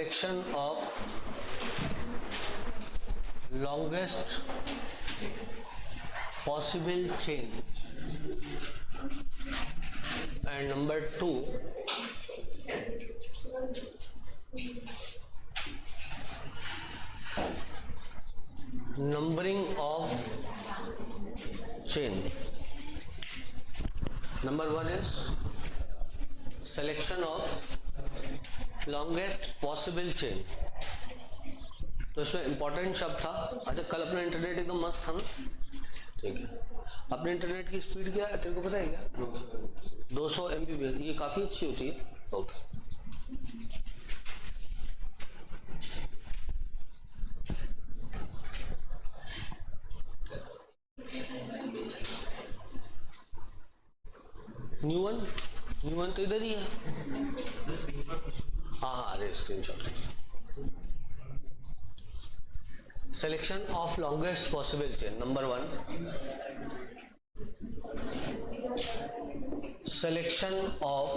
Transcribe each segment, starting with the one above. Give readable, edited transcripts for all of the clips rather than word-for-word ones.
selection of longest possible chain, and number 2, numbering of chain. Number 1 is selection of longest possible chain. तो इसमें important शब्द था। अच्छा, कल अपना इंटरनेट एकदम मस्त था ना? ठीक है। अपने इंटरनेट की स्पीड क्या है तेरे को पता है क्या? 200 MB। ये काफी अच्छी होती है। ओके, न्यू वन तो इधर ही है। हाँ, अरे screenshot. Selection of longest possible chain. Number 1, selection of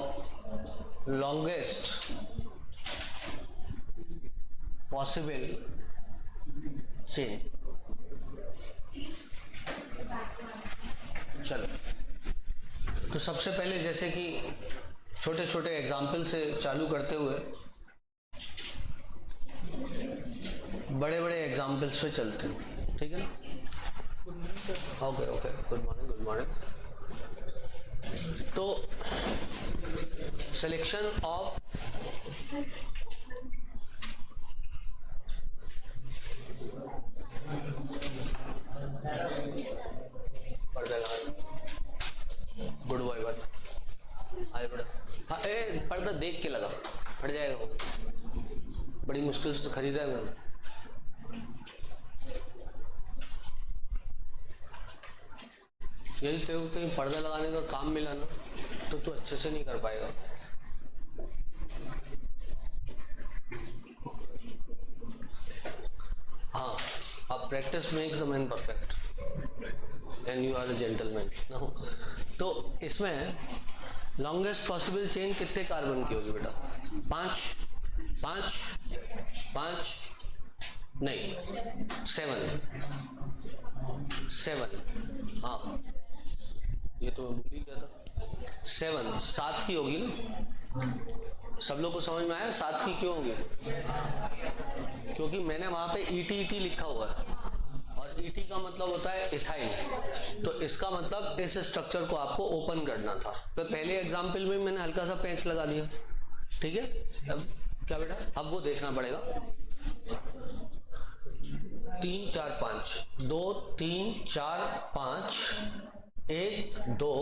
longest possible chain. चलो, तो सबसे पहले जैसे कि छोटे छोटे एग्जाम्पल से चालू करते हुए बड़े बड़े एग्जाम्पल्स पे चलते हैं, ठीक है ना? Okay, good morning. तो selection of good boy one आए बड़ा। हाँ, पर्दा देख के लगा, फट जाएगा वो। बड़ी मुश्किल से तो खरीदा है मैंने। यदि तेरे को कहीं पर्दा लगाने का काम मिला ना तो तू अच्छे से नहीं कर पाएगा। हाँ, अब practice makes the man perfect and you are a gentleman. तो इसमें लॉन्गेस्ट पॉसिबल चेन कितने कार्बन की होगी बेटा? 5 नहीं, 7। हाँ, ये तो मैं भूल ही गया था। 7 की होगी ना? सब लोग को समझ में आया 7 की क्यों होगी? क्योंकि मैंने वहां पे ET लिखा हुआ है और ET का मतलब होता है इथाइल। तो इसका मतलब इस स्ट्रक्चर को आपको ओपन करना था। तो पहले एग्जाम्पल में मैंने हल्का सा पेंच लगा दिया, ठीक है? अब क्या बेटा, अब वो देखना पड़ेगा। 3 4 5, 2 3 4 5, 1 2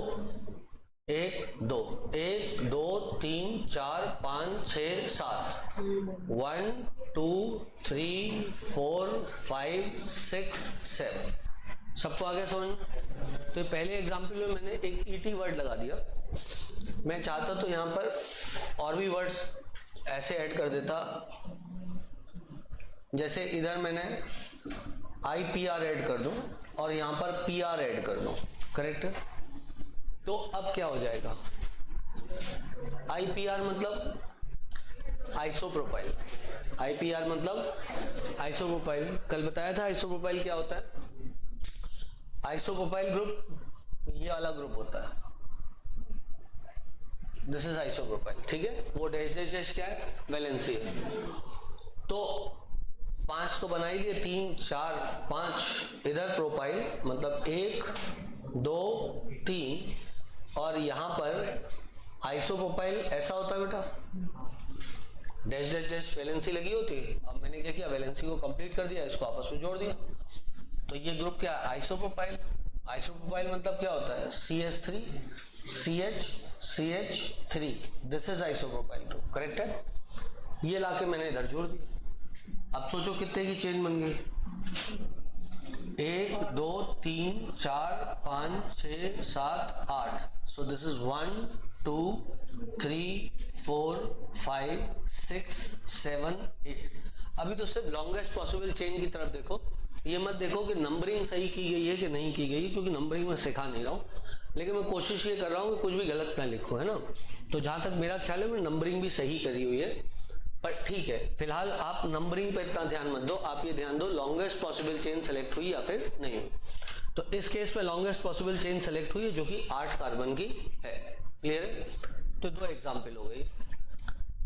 1 2 1 2 3 4 5 6 7, 1 2 3 4 5 6 7। सबको आगे समझ? तो पहले एग्जाम्पल में मैंने एक ET वर्ड लगा दिया। मैं चाहता तो यहाँ पर और भी वर्ड्स ऐसे ऐड कर देता, जैसे इधर मैंने IPR ऐड कर दूं और यहाँ पर PR ऐड कर दूं, करेक्ट? तो अब क्या हो जाएगा? IPR मतलब आइसोप्रोपाइल। IPR मतलब आइसोप्रोपाइल। कल बताया था आइसोप्रोपाइल क्या होता है। आइसोप्रोपाइल ग्रुप ये वाला ग्रुप होता है, दिस इज आइसोप्रोपाइल, ठीक है? वो डैश डैश डैश क्या है? वैलेंसी है। तो 5 तो बना ही लिए, 3 4 5 इधर प्रोपाइल मतलब 1 2 3, और यहाँ पर आइसोप्रोपाइल ऐसा होता है बेटा, डैश डैश डैश वैलेंसी लगी होती है। अब मैंने क्या किया, वैलेंसी को कंप्लीट कर दिया, इसको आपस में जोड़ दिया। तो ये ग्रुप क्या है? आइसोप्रोपाइल। आइसोप्रोपाइल मतलब क्या होता है? CH3 CH3, this is isopropyl group, correct है? ये लाके मैंने इधर जोड़ दिया। अब सोचो कितने की चेन बन गई? 1 2 3 4 5 6 7 8। So this is 1 2 3 4 5 6 7 8। अभी तो सिर्फ लॉन्गेस्ट पॉसिबल चेन की तरफ देखो। ये मत देखो कि नंबरिंग सही की गई है कि नहीं की गई, क्योंकि नंबरिंग मैं सिखा नहीं रहा हूँ, लेकिन मैं कोशिश ये कर रहा हूँ कि कुछ भी गलत ना लिखूं, है ना? तो जहां तक मेरा ख्याल है मैं नंबरिंग भी सही करी हुई है। पर ठीक है, फिलहाल आप नंबरिंग पे इतना ध्यान मत दो, आप ये ध्यान दो लॉन्गेस्ट पॉसिबल चेन सेलेक्ट हुई या फिर नहीं हुई। तो इस केस में लॉन्गेस्ट पॉसिबल चेन सेलेक्ट हुई है जो कि 8 कार्बन की है। क्लियर है? तो 2 एग्जाम्पल हो गई।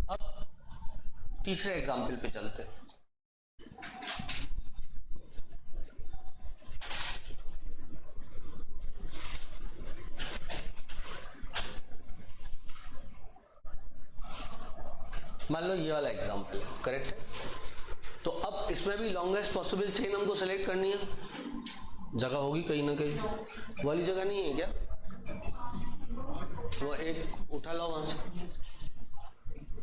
अब तीसरे एग्जाम्पल पे चलते हैं। मान लो ये वाला एग्जाम्पल है, करेक्ट है। तो अब इसमें भी लॉन्गेस्ट पॉसिबल चेन हमको सेलेक्ट करनी है, जगह होगी कहीं ना कहीं, वाली जगह नहीं है क्या? वो एक उठा लो वहां से।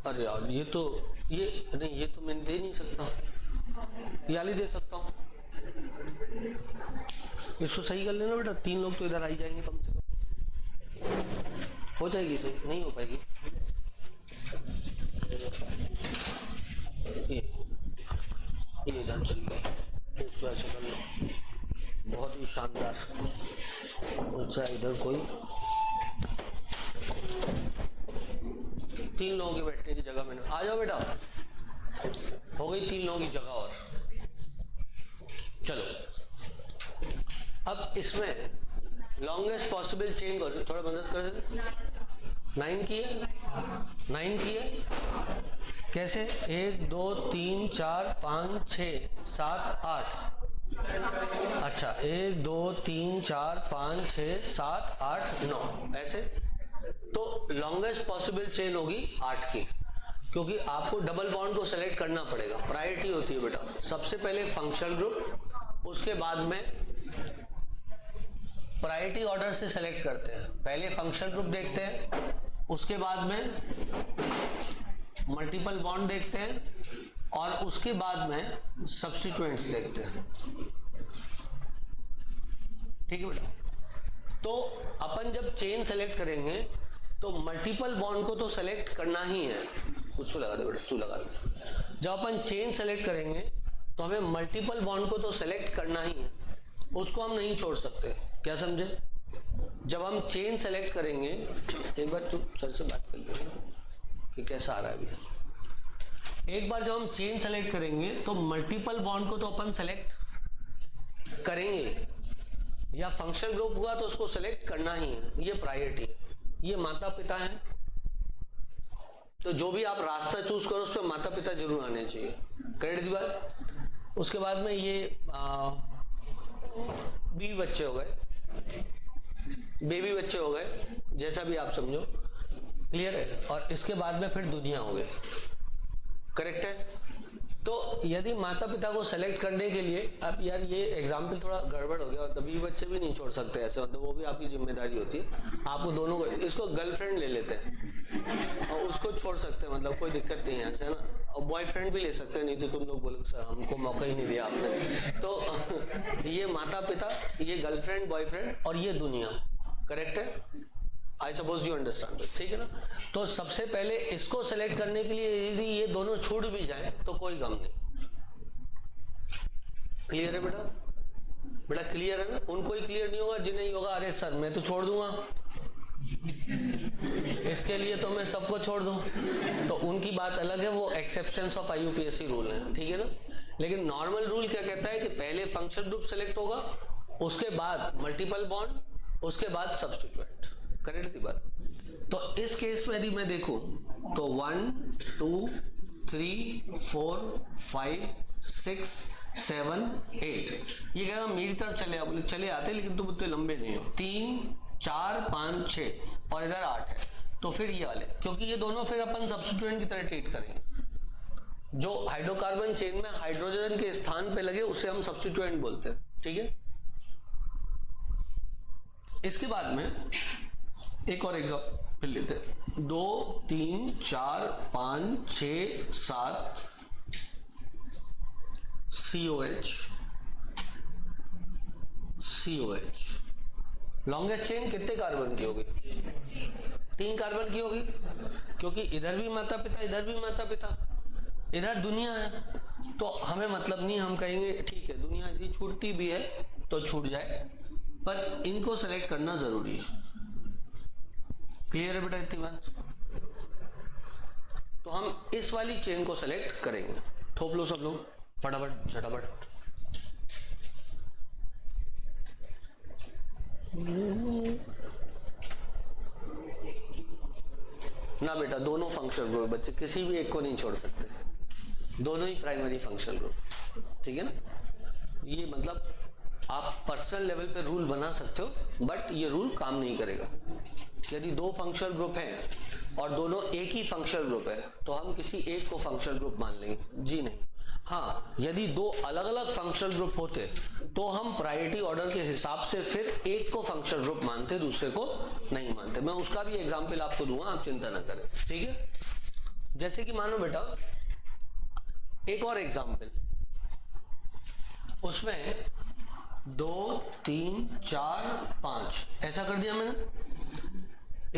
अरे यार ये तो ये नहीं, ये तो मैं दे नहीं सकता, ये वाली दे सकता हूँ। इसको सही कर लेना बेटा, 3 लोग तो इधर आ ही जाएंगे कम से कम। हो जाएगी सही? नहीं हो पाएगी। ये इधर चल गई, इसको ऐसे कर लो, बहुत ही शानदार। अच्छा इधर कोई 3 लोगों के बैठने की जगह मैंने, आ जाओ बेटा, हो गई 3 लोगों की जगह। और चलो अब इसमें लॉन्गेस्ट पॉसिबल चेन को थोड़ा मदद कर दे। 9 की है, 9 की है। कैसे? 1 2 3 4 5 6 7 8। अच्छा 1 2 3 4 5 6 7 8 9 ऐसे। तो लॉन्गेस्ट पॉसिबल चेन होगी 8 की, क्योंकि आपको डबल बॉन्ड को सेलेक्ट करना पड़ेगा। प्रायोरिटी होती है बेटा, सबसे पहले फंक्शनल ग्रुप, उसके बाद में प्रायोरिटी ऑर्डर से सेलेक्ट करते हैं। पहले फंक्शनल ग्रुप देखते हैं, उसके बाद में मल्टीपल बॉन्ड देखते हैं, और उसके बाद में सब्स्टिट्यूएंट्स देखते हैं। ठीक है बेटा? तो अपन जब चेन सेलेक्ट करेंगे तो मल्टीपल बॉन्ड को तो सेलेक्ट करना ही है। उसको लगा दे बेटा, तू लगा दे। जब अपन चेन सेलेक्ट करेंगे तो हमें मल्टीपल बॉन्ड को तो सेलेक्ट करना ही है, उसको हम नहीं छोड़ सकते। क्या समझे? जब हम चेन सेलेक्ट करेंगे, एक बार तू सर से बात कर ले कि कैसा आ रहा है अभी। एक बार जब हम चेन सेलेक्ट करेंगे तो मल्टीपल बॉन्ड को तो अपन सेलेक्ट करेंगे, या फंक्शनल ग्रुप हुआ तो उसको सेलेक्ट करना ही है। ये प्रायोरिटी है, ये माता पिता है। तो जो भी आप रास्ता चूज करो उस पर माता पिता जरूर आने चाहिए। करेक्ट दी बात? उसके बाद में ये बीवी बच्चे हो गए, बेबी बच्चे हो गए, जैसा भी आप समझो। क्लियर है? और इसके बाद में फिर दुनिया हो गई। करेक्ट है? तो यदि माता पिता को सेलेक्ट करने के लिए, अब यार ये एग्जाम्पल थोड़ा गड़बड़ हो गया, और बीवी बच्चे भी नहीं छोड़ सकते ऐसे, मतलब वो भी आपकी जिम्मेदारी होती है। आपको दोनों को, इसको गर्लफ्रेंड ले लेते हैं और उसको छोड़ सकते हैं, मतलब कोई दिक्कत नहीं है ऐसे, है ना। और बॉयफ्रेंड भी ले सकते हैं, नहीं तो तुम लोग बोलोगे सर हमको मौका ही नहीं दिया आपने। तो ये माता पिता, ये गर्लफ्रेंड बॉयफ्रेंड, और ये दुनिया। करेक्ट है? I suppose you understand this. ठीक है ना? तो सबसे पहले इसको सेलेक्ट करने के लिए यदि ये दोनों छूट भी जाए तो कोई गम नहीं। क्लियर है बेटा? बेटा क्लियर है ना? उनको ही क्लियर नहीं होगा जिन्हें ही होगा अरे सर मैं तो छोड़ दूंगा, इसके लिए तो मैं सबको छोड़ दूं। तो उनकी बात अलग है, वो एक्सेप्शंस ऑफ IUPAC रूल है। ठीक है ना? लेकिन नॉर्मल रूल क्या कहता है कि पहले फंक्शनल ग्रुप सेलेक्ट होगा, उसके बाद मल्टीपल बॉन्ड, उसके बाद सब्स्टिट्यूएंट। करेक्ट की बात? तो इस केस में यदि मैं देखूं तो 1 2 3 4 5 6 7 8, ये कहेगा मेरी तरफ चले आ, बोले चले आते लेकिन तुम उतने लंबे नहीं हो। 3 4 5 6 और इधर 8 है। तो फिर ये वाले, क्योंकि ये दोनों फिर अपन सब्स्टिट्यूएंट की तरह ट्रीट करेंगे। जो हाइड्रोकार्बन चेन में हाइड्रोजन के स्थान पे लगे उसे हम सब्स्टिट्यूएंट बोलते हैं। ठीक है? इसके बाद में एक और एग्जाम्पल लेते हैं। 2 3 4 5 6 7 COH COH। लॉन्गेस्ट चेन कितने कार्बन की होगी? 3 कार्बन की होगी, क्योंकि इधर भी माता पिता, इधर भी माता पिता, इधर दुनिया है। तो हमें मतलब नहीं, हम कहेंगे ठीक है दुनिया यदि छूटती भी है तो छूट जाए, पर इनको सेलेक्ट करना जरूरी है। क्लियर है बेटा इतनी बात? तो तो हम इस वाली चेन को सेलेक्ट करेंगे। थोप लो सब लोग फटाफट झटाफट। ना बेटा, दोनों फंक्शनल ग्रुप बच्चे, किसी भी एक को नहीं छोड़ सकते, दोनों ही प्राइमरी फंक्शनल ग्रुप, ठीक है ना। ये मतलब आप पर्सनल लेवल पे रूल बना सकते हो, बट ये रूल काम नहीं करेगा। यदि दो फंक्शनल ग्रुप हैं और दोनों एक ही फंक्शनल ग्रुप है तो हम किसी एक को फंक्शनल ग्रुप मान लेंगे, जी नहीं। हाँ, यदि दो अलग अलग फंक्शनल ग्रुप होते तो हम प्रायोरिटी ऑर्डर के हिसाब से फिर एक को फंक्शनल ग्रुप मानते, दूसरे को नहीं मानते। मैं उसका भी एग्जाम्पल आपको दूंगा, आप चिंता ना करें, ठीक है। जैसे कि मानो बेटा एक और एग्जाम्पल, उसमें 2 3 4 5 ऐसा कर दिया मैंने,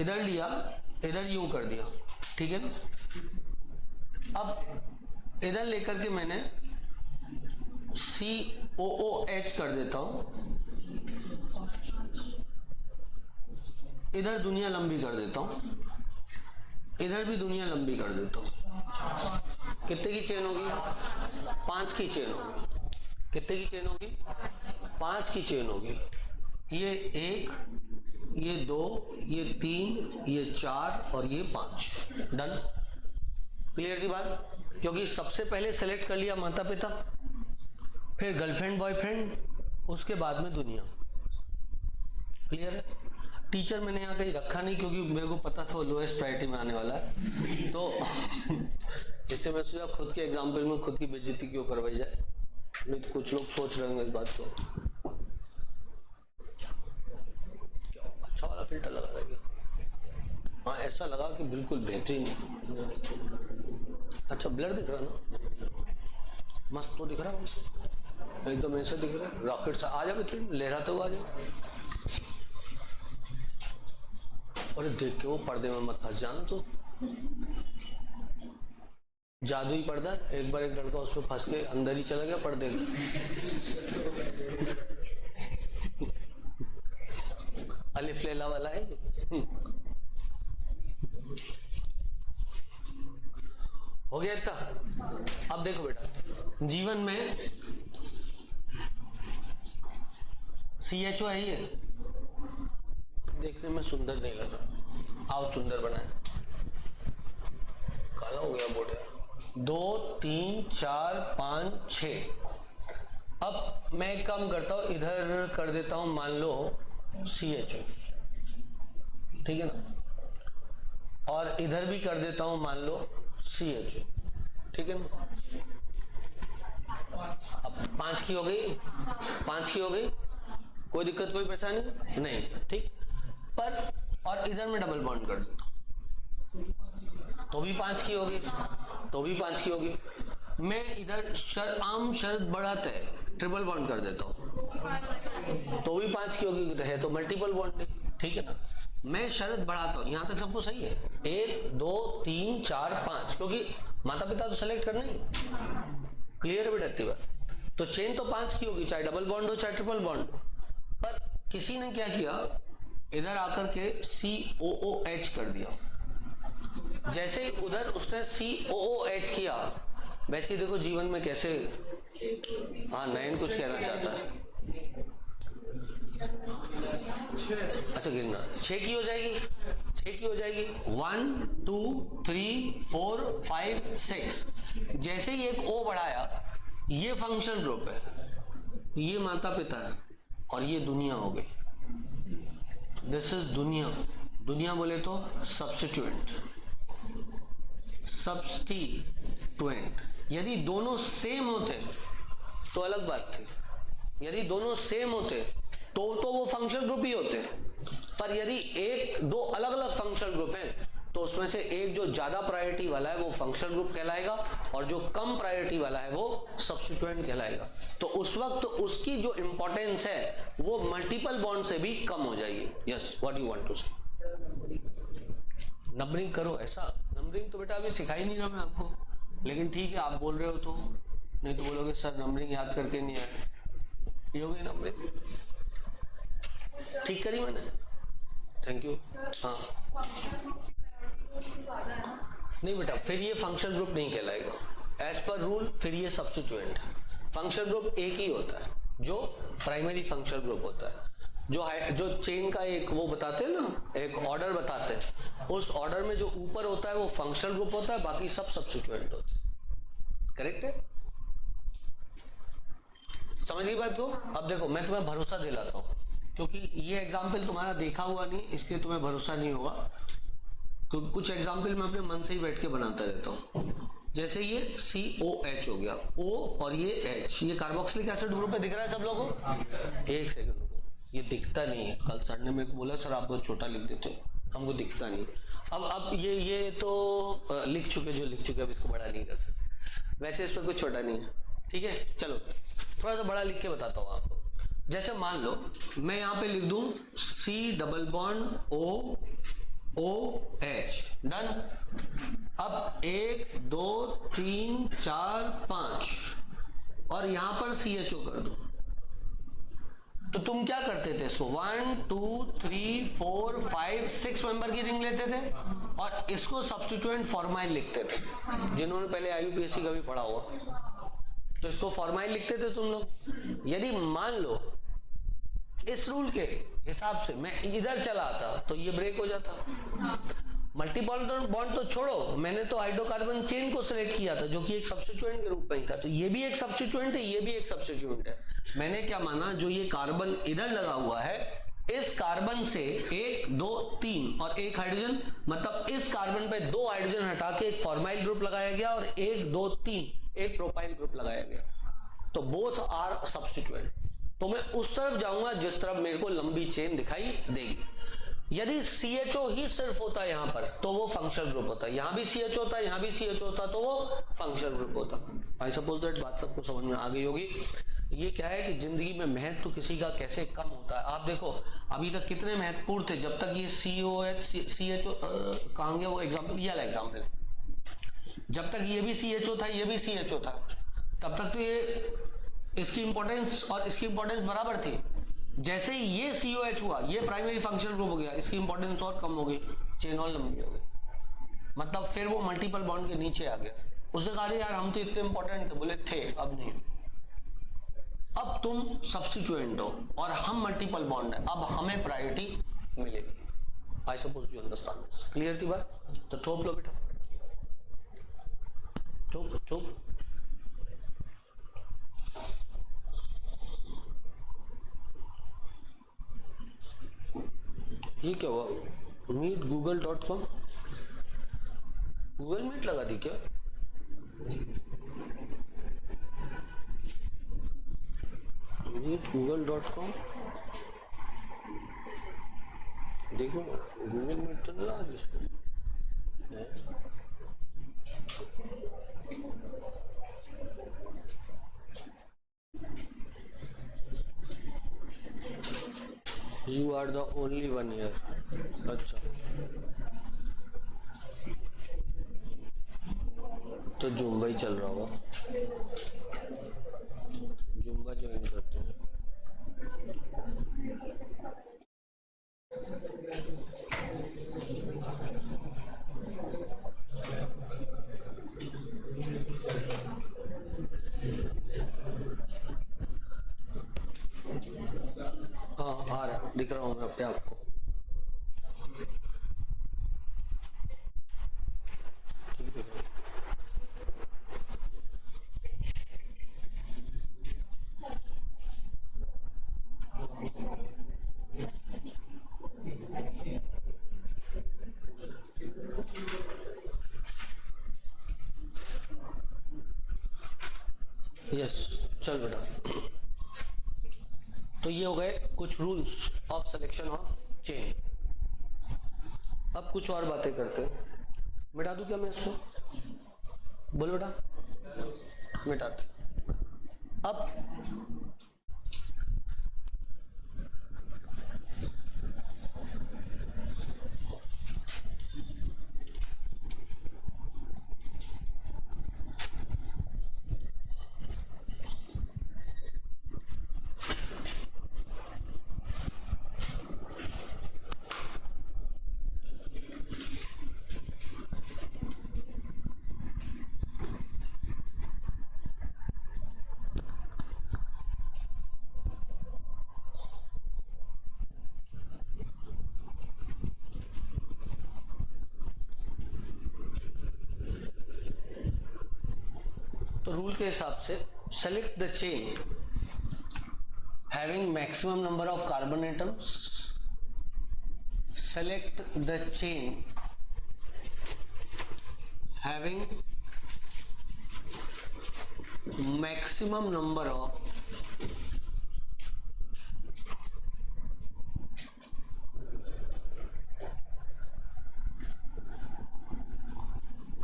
इधर लिया, इधर यूं कर दिया, ठीक है ना। अब इधर लेकर के मैंने COOH कर देता हूं, इधर दुनिया लंबी कर देता हूं, इधर भी दुनिया लंबी कर देता हूं। कितने की चेन होगी? 5 की चेन होगी। कितने की चेन होगी? 5 की चेन होगी। ये 1, ये 2, ये 3, ये 4 और ये 5। डन, क्लियर की बात? क्योंकि सबसे पहले सेलेक्ट कर लिया माता पिता, फिर गर्लफ्रेंड बॉयफ्रेंड, उसके बाद में दुनिया। क्लियर है? टीचर मैंने यहाँ कहीं रखा नहीं क्योंकि मेरे को पता था वो लोएस्ट प्रायोरिटी में आने वाला है, तो इससे मैं सोचा खुद के एग्जाम्पल में खुद की बेइज्जती क्यों करवाई जाए। नहीं तो कुछ लोग सोच रहे होंगे इस बात को, क्या अच्छा वाला फिल्टर लगा रहेगा। हाँ, ऐसा लगा कि बिल्कुल बेहतरीन। अच्छा, ब्लर दिख रहा ना, मस्त तो दिख रहा है, एकदम ऐसा दिख रहा है, रॉकेट सा। आ जा बेहतरीन, लहराते हुए आ जाओ। अरे देख के वो पर्दे में मत फंस जाना, तो जादुई पर्दा, एक बार एक लड़का उसमें फंस के अंदर ही चला गया पर्दे में। अलिफ लैला वाला है। हो गया इतना। अब देखो बेटा, जीवन में CHO है, ये देखने में सुंदर नहीं लग रहा, आओ सुंदर बनाए। काला हो गया बोर्ड यार। 2 3 4 5 6। अब मैं एक काम करता हूं, इधर कर देता हूं मान लो CHO, ठीक है ना, और इधर भी कर देता हूं मान लो CHO, ठीक है ना। अब 5 की हो गई, 5 की हो गई, कोई दिक्कत कोई परेशानी नहीं, ठीक। पर और इधर में डबल बॉन्ड कर देता हूं तो भी 5 की होगी, तो भी 5 की होगी। मैं इधर आम शर्त बढ़ाते है ट्रिपल बॉन्ड कर देता हूं तो भी 5 की होगी, है तो मल्टीपल बॉन्ड, ठीक है ना। मैं शर्त बढ़ाता हूं, यहां तक सबको सही है, 1 2 3 4 5, क्योंकि माता पिता तो सेलेक्ट करना ही। क्लियर है बेटा? बात तो चेन तो 5 की होगी, चाहे डबल बॉन्ड हो चाहे ट्रिपल बॉन्ड हो। पर किसी ने क्या किया, इधर आकर के COOH कर दिया। जैसे ही उधर उसने COOH किया, वैसे ही देखो जीवन में कैसे। हाँ, नयन कुछ कहना चाहता है। अच्छा, गिनना 6 की हो जाएगी, 6 की हो जाएगी। 1 2 3 4 5 6। जैसे ही एक O बढ़ाया, ये फंक्शनल ग्रुप है, ये माता पिता है और ये दुनिया हो गई। दिस इज दुनिया। दुनिया बोले तो सब्स्टिट्यूएंट, सब्स्टिट्यूएंट। यदि दोनों सेम होते तो अलग बात थी, यदि दोनों सेम होते तो वो फंक्शनल ग्रुप ही होते। पर यदि एक दो अलग अलग फंक्शनल ग्रुप हैं तो उसमें से एक जो ज्यादा प्रायोरिटी वाला है वो फंक्शनल ग्रुप कहलाएगा और जो कम प्रायोरिटी वाला है वो सब्स्टिट्यूएंट कहलाएगा। तो उस वक्त उसकी जो इंपॉर्टेंस है वो मल्टीपल बॉन्ड से भी कम हो जाएगी। Yes, what you want to say? Numbering करो। ऐसा नंबरिंग तो बेटा अभी सिखाई नहीं रहा मैं आपको, लेकिन ठीक है आप बोल रहे हो तो, नहीं तो बोलोगे सर नंबरिंग याद करके नहीं आया। ये हो गई नंबरिंग, ठीक करी मैंने, थैंक यू। हाँ नहीं बेटा, फिर ये फंक्शनल ग्रुप नहीं कहलाएगा एज पर रूल, फिर ये सब्स्टिट्यूएंट है। फंक्शनल ग्रुप एक ही होता है जो प्राइमरी फंक्शनल ग्रुप होता है, जो चेन का एक वो बताते हैं ना, एक ऑर्डर बताते हैं, उस ऑर्डर में जो ऊपर होता है वो फंक्शनल ग्रुप होता है, बाकी सब सब्स्टिट्यूएंट होते हैं। करेक्ट है? समझ गई बात को? अब देखो मैं तुम्हें भरोसा दिलाता हूँ, क्योंकि ये एग्जाम्पल तुम्हारा देखा हुआ नहीं, इसलिए तुम्हें भरोसा नहीं होगा, क्योंकि कुछ एग्जाम्पल मैं अपने मन से ही बैठ के बनाता रहता हूँ। जैसे ये COH हो गया, O और ये H, ये कार्बोक्सिलिक एसिड ग्रुप में दिख रहा है सब लोगों को? एक सेकंड रुको, ये दिखता नहीं है। कल सर ने मेरे को बोला सर आप बहुत छोटा लिख देते हो, हमको दिखता नहीं। अब ये तो लिख चुके, जो लिख चुके, अब इसको बड़ा नहीं कर सकते। वैसे इस पर कुछ छोटा नहीं है, ठीक है? चलो थोड़ा सा बड़ा लिख के बताता हूँ आपको। जैसे मान लो मैं यहाँ पे लिख दूं C double bond OH, done. अब 1 2 3 4 5 और यहां पर CHO कर दो। तो तुम क्या करते थे इसको 1 2 3 4 5 6 मेंबर की रिंग लेते थे और इसको सब्स्टिट्यूएंट फॉर्माइल लिखते थे। जिन्होंने पहले IUPAC का भी पढ़ा हुआ तो इसको फॉर्माइल लिखते थे तुम लोग। यदि मान लो इस रूल के हिसाब से मैं इधर चला आता तो ये ब्रेक हो जाता। मल्टीपल बॉन्ड तो छोड़ो, मैंने तो हाइड्रोकार्बन चेन को सिलेक्ट किया था जो कि एक सब्स्टिट्यूएंट के रूप में ही था, तो ये भी एक सब्स्टिट्यूएंट है, ये भी एक सब्स्टिट्यूएंट है। मैंने क्या माना, जो ये कार्बन इधर लगा हुआ है, इस कार्बन से 1 2 3 और एक हाइड्रोजन, मतलब इस कार्बन पे 2 हाइड्रोजन हटा के एक फॉर्माइल ग्रुप लगाया गया और 1 2 3 एक प्रोपाइल ग्रुप लगाया गया। तो बोथ आर सब्स्टिट्यूएंट। तो मैं उस तरफ जाऊंगा जिस तरफ मेरे को लंबी चेन दिखाई देगी। यदि CHO ही सिर्फ होता यहां पर तो वो फंक्शनल ग्रुप होता, यहां भी CHO होता, यहां भी CHO होता तो वो फंक्शनल ग्रुप होता। आई सपोज दैट बात सबको समझ में आ गई होगी। ये क्या है कि जिंदगी में महत्व किसी का कैसे कम होता है। आप देखो अभी तक कितने महत्वपूर्ण थे, जब तक ये CHO कहां गया वो एग्जाम्पल, ये वाला एग्जाम्पल, जब तक ये भी CHO था ये भी CHO था, तब तक तो ये इसकी इंपॉर्टेंस और इसकी इंपॉर्टेंस बराबर थी। जैसे ही ये COH हुआ, ये प्राइमरी फंक्शनल ग्रुप हो गया, इसकी इंपॉर्टेंस और कम हो गई, चेन और लंबी हो गई, मतलब फिर वो मल्टीपल बॉन्ड के नीचे आ गया। उसने कहा यार हम तो इतने इंपॉर्टेंट थे, बोले थे अब नहीं। अब तुम सब्स्टिट्यूएंट हो और हम मल्टीपल बॉन्ड है, अब हमें प्रायोरिटी मिलेगी। I suppose you understand this. Clear थी बात? तो ठोक लो बेटा, ठोक ठोक। ये क्या हुआ? मीट google.com, गूगल मीट लगा दी क्या? मीट google.com, देखो गूगल मीट तो नहीं लगा दी इसको। You are the only one here. अच्छा, तो जुम्बा ही चल रहा होगा, जुम्बा ज्वाइन करते हैं। हाँ आ रहा, दिख रहा हूँ मैं अपने आपको। यस, चल बेटा। तो ये हो गए कुछ rules of selection of chain. अब कुछ और बातें करते हैं। मिटा दूं क्या मैं इसको? बोलो बेटा, मिटाते। अब तो रूल के हिसाब से select the chain having maximum number of carbon atoms, select the chain having maximum number of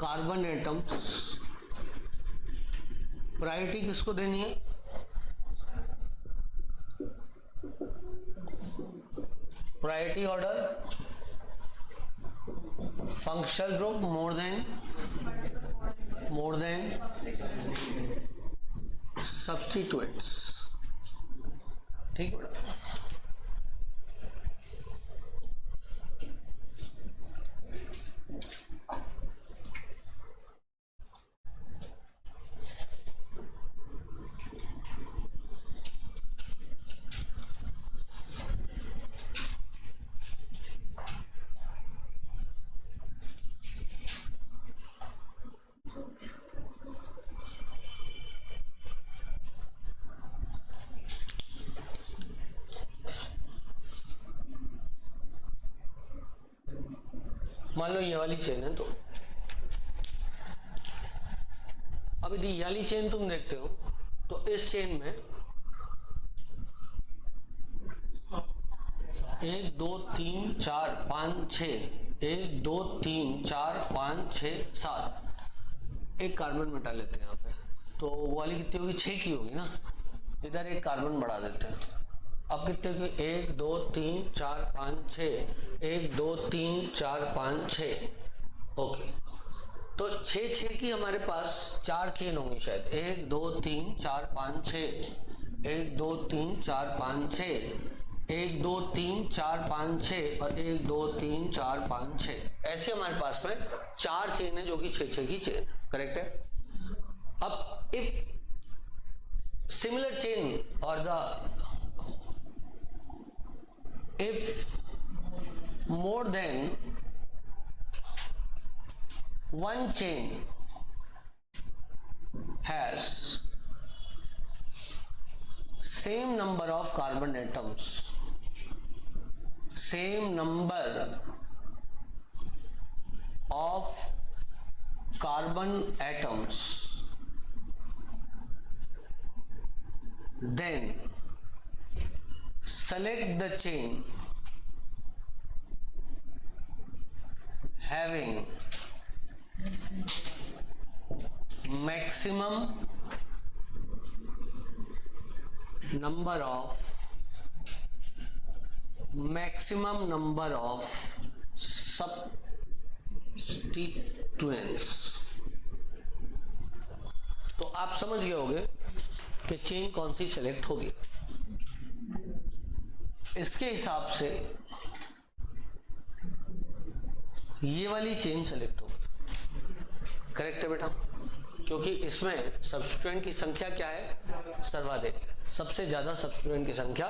carbon atoms. Priority किसको देनी है? Priority order functional group more than substituents. ठीक है बेटा। मान लो ये वाली चेन है, तो अब यदि ये वाली चेन तुम देखते हो तो इस चेन में 1 2 3 4 5 6 1 2 3 4 5 6 7 एक कार्बन मिटा लेते हैं यहाँ पे, तो वो वाली कितनी होगी? 6 की होगी ना। इधर एक कार्बन बढ़ा देते हैं। अब कितने की? 1 2 3 4 5 6 1 2 3 4 5 6। ओके, तो 6 की हमारे पास 4 चेन होंगी शायद। 1 2 3 4 5 6 1 2 3 4 5 6 1 2 3 4 5 6 और 1 2 3 4 5 6। ऐसे हमारे पास में 4 चेन है जो कि 6 की चेन। करेक्ट है। अब इफ सिमिलर चेन और if more than one chain has same number of carbon atoms, same number of carbon atoms, then select the chain having maximum number of substituents। तो आप समझ गए होंगे कि चेन कौन सी सेलेक्ट होगी। इसके हिसाब से ये वाली चेन सेलेक्ट होगी। करेक्ट है बेटा, क्योंकि इसमें सब्स्टिट्यूएंट की संख्या क्या है? सर्वाधिक। सबसे ज्यादा सब्स्टिट्यूएंट की संख्या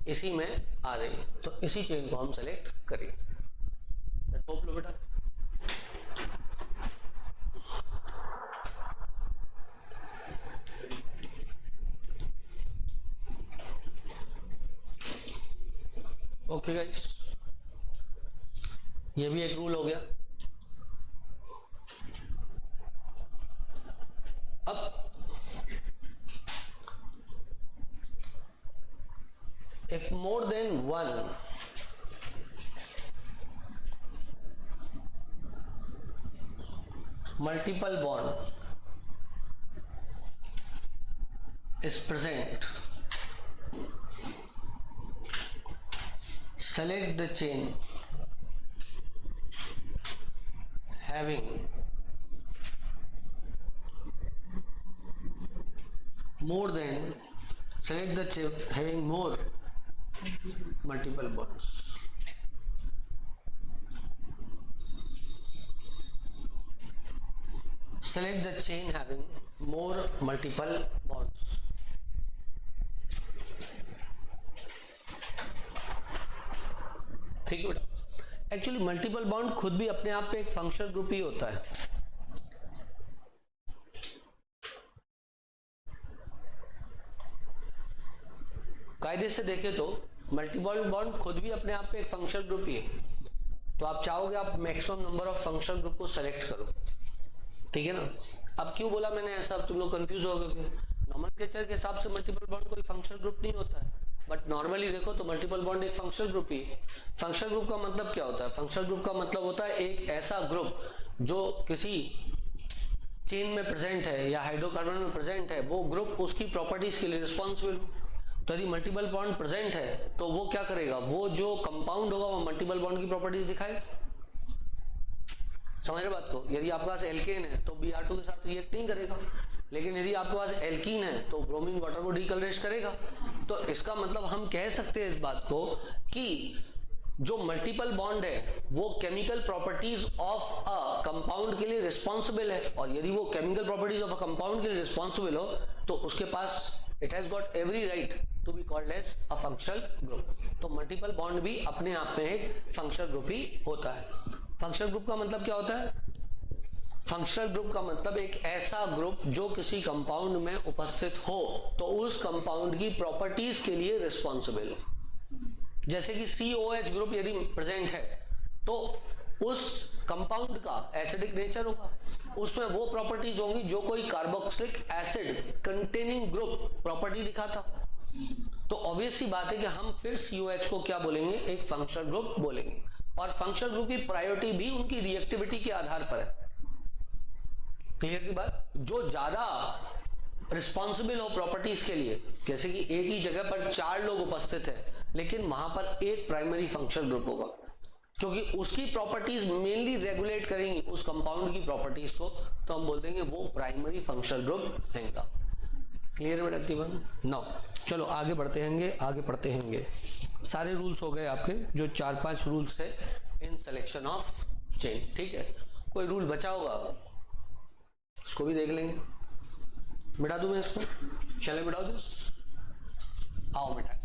इसी में आ रही है, तो इसी चेन को हम सेलेक्ट करेंगे। होप लो बेटा। ओके गाइस, ये भी एक रूल हो गया। अब if more than one multiple bond is present, select the chain having more than, select the chain having more multiple bonds. Select the chain having more multiple bonds. ठीक है बेटा। Actually multiple bond खुद भी अपने आप पे एक functional group ही होता है। कायदे से देखें तो मल्टीपल बॉन्ड खुद भी अपने आप में एक फंक्शनल ग्रुप ही है, तो आप चाहोगे आप maximum number of functional group को सेलेक्ट करो, ठीक है ना। अब क्यों बोला मैंने ऐसा, अब तुम लोग कंफ्यूज हो गए। नोमेनक्लेचर के हिसाब से मल्टीपल बॉन्ड कोई फंक्शनल ग्रुप नहीं होता है, बट नॉर्मली देखो तो मल्टीपल बॉन्ड एक फंक्शनल ग्रुप ही है। फंक्शनल ग्रुप का मतलब क्या होता है? फंक्शनल ग्रुप का मतलब होता है एक ऐसा ग्रुप जो किसी चेन में प्रेजेंट है या हाइड्रोकार्बन में प्रेजेंट है, वो ग्रुप उसकी प्रॉपर्टीज के लिए रिस्पॉन्सिबल हो। तो यदि मल्टीपल बॉन्ड प्रेजेंट है तो वो क्या करेगा, वो जो कंपाउंड होगा वो मल्टीपल बॉन्ड की प्रॉपर्टीज दिखाएगा। समझ रहे बात को? यदि आपके पास एल्केन है तो Br2 के साथ रिएक्ट नहीं करेगा, लेकिन यदि आपके पास एल्कीन है तो ब्रोमीन वाटर को डीकलरेट करेगा। तो इसका मतलब हम कह सकते हैं इस बात को कि जो मल्टीपल बॉन्ड है वो chemical properties of a compound के लिए रिस्पॉन्सिबल है, और यदि वो chemical properties of a compound के लिए रिस्पॉन्सिबल हो तो उसके पास it has got every right to be called as a functional group. तो मल्टीपल बॉन्ड भी अपने आप में एक फंक्शनल ग्रुप ही होता है। फंक्शनल ग्रुप का मतलब क्या होता है? फंक्शनल ग्रुप का मतलब एक ऐसा ग्रुप जो किसी कंपाउंड में उपस्थित हो तो उस कंपाउंड की प्रॉपर्टीज के लिए रिस्पॉन्सिबल हो। जैसे कि COH ग्रुप यदि प्रेजेंट है तो उस कंपाउंड का एसिडिक नेचर होगा, उसमें वो प्रॉपर्टीज होंगी जो कोई carboxylic acid containing group property दिखाता। तो ऑब्वियस सी बात है कि हम फिर COH को क्या बोलेंगे, एक फंक्शनल ग्रुप बोलेंगे। और फंक्शनल ग्रुप की प्रायोरिटी भी उनकी रिएक्टिविटी के आधार पर है। क्लियर की बात? जो ज्यादा रिस्पॉन्सिबल हो प्रॉपर्टीज के लिए, जैसे कि एक ही जगह पर 4 लोग उपस्थित है लेकिन वहां पर एक प्राइमरी फंक्शनल ग्रुप होगा, क्योंकि उसकी प्रॉपर्टीज मेनली रेगुलेट करेंगी उस कंपाउंड की प्रॉपर्टीज को, तो हम बोल देंगे वो प्राइमरी फंक्शनल ग्रुप हैगा। क्लियर बेटा जीवन? नाउ चलो आगे बढ़ते हैंगे। सारे रूल्स हो गए आपके, जो 4-5 रूल्स थे इन सिलेक्शन ऑफ चेन, ठीक है। कोई रूल बचा होगा उसको भी देख लेंगे। मिटा दूं मैं इसको? चले मिटा दो, आओ मिटा।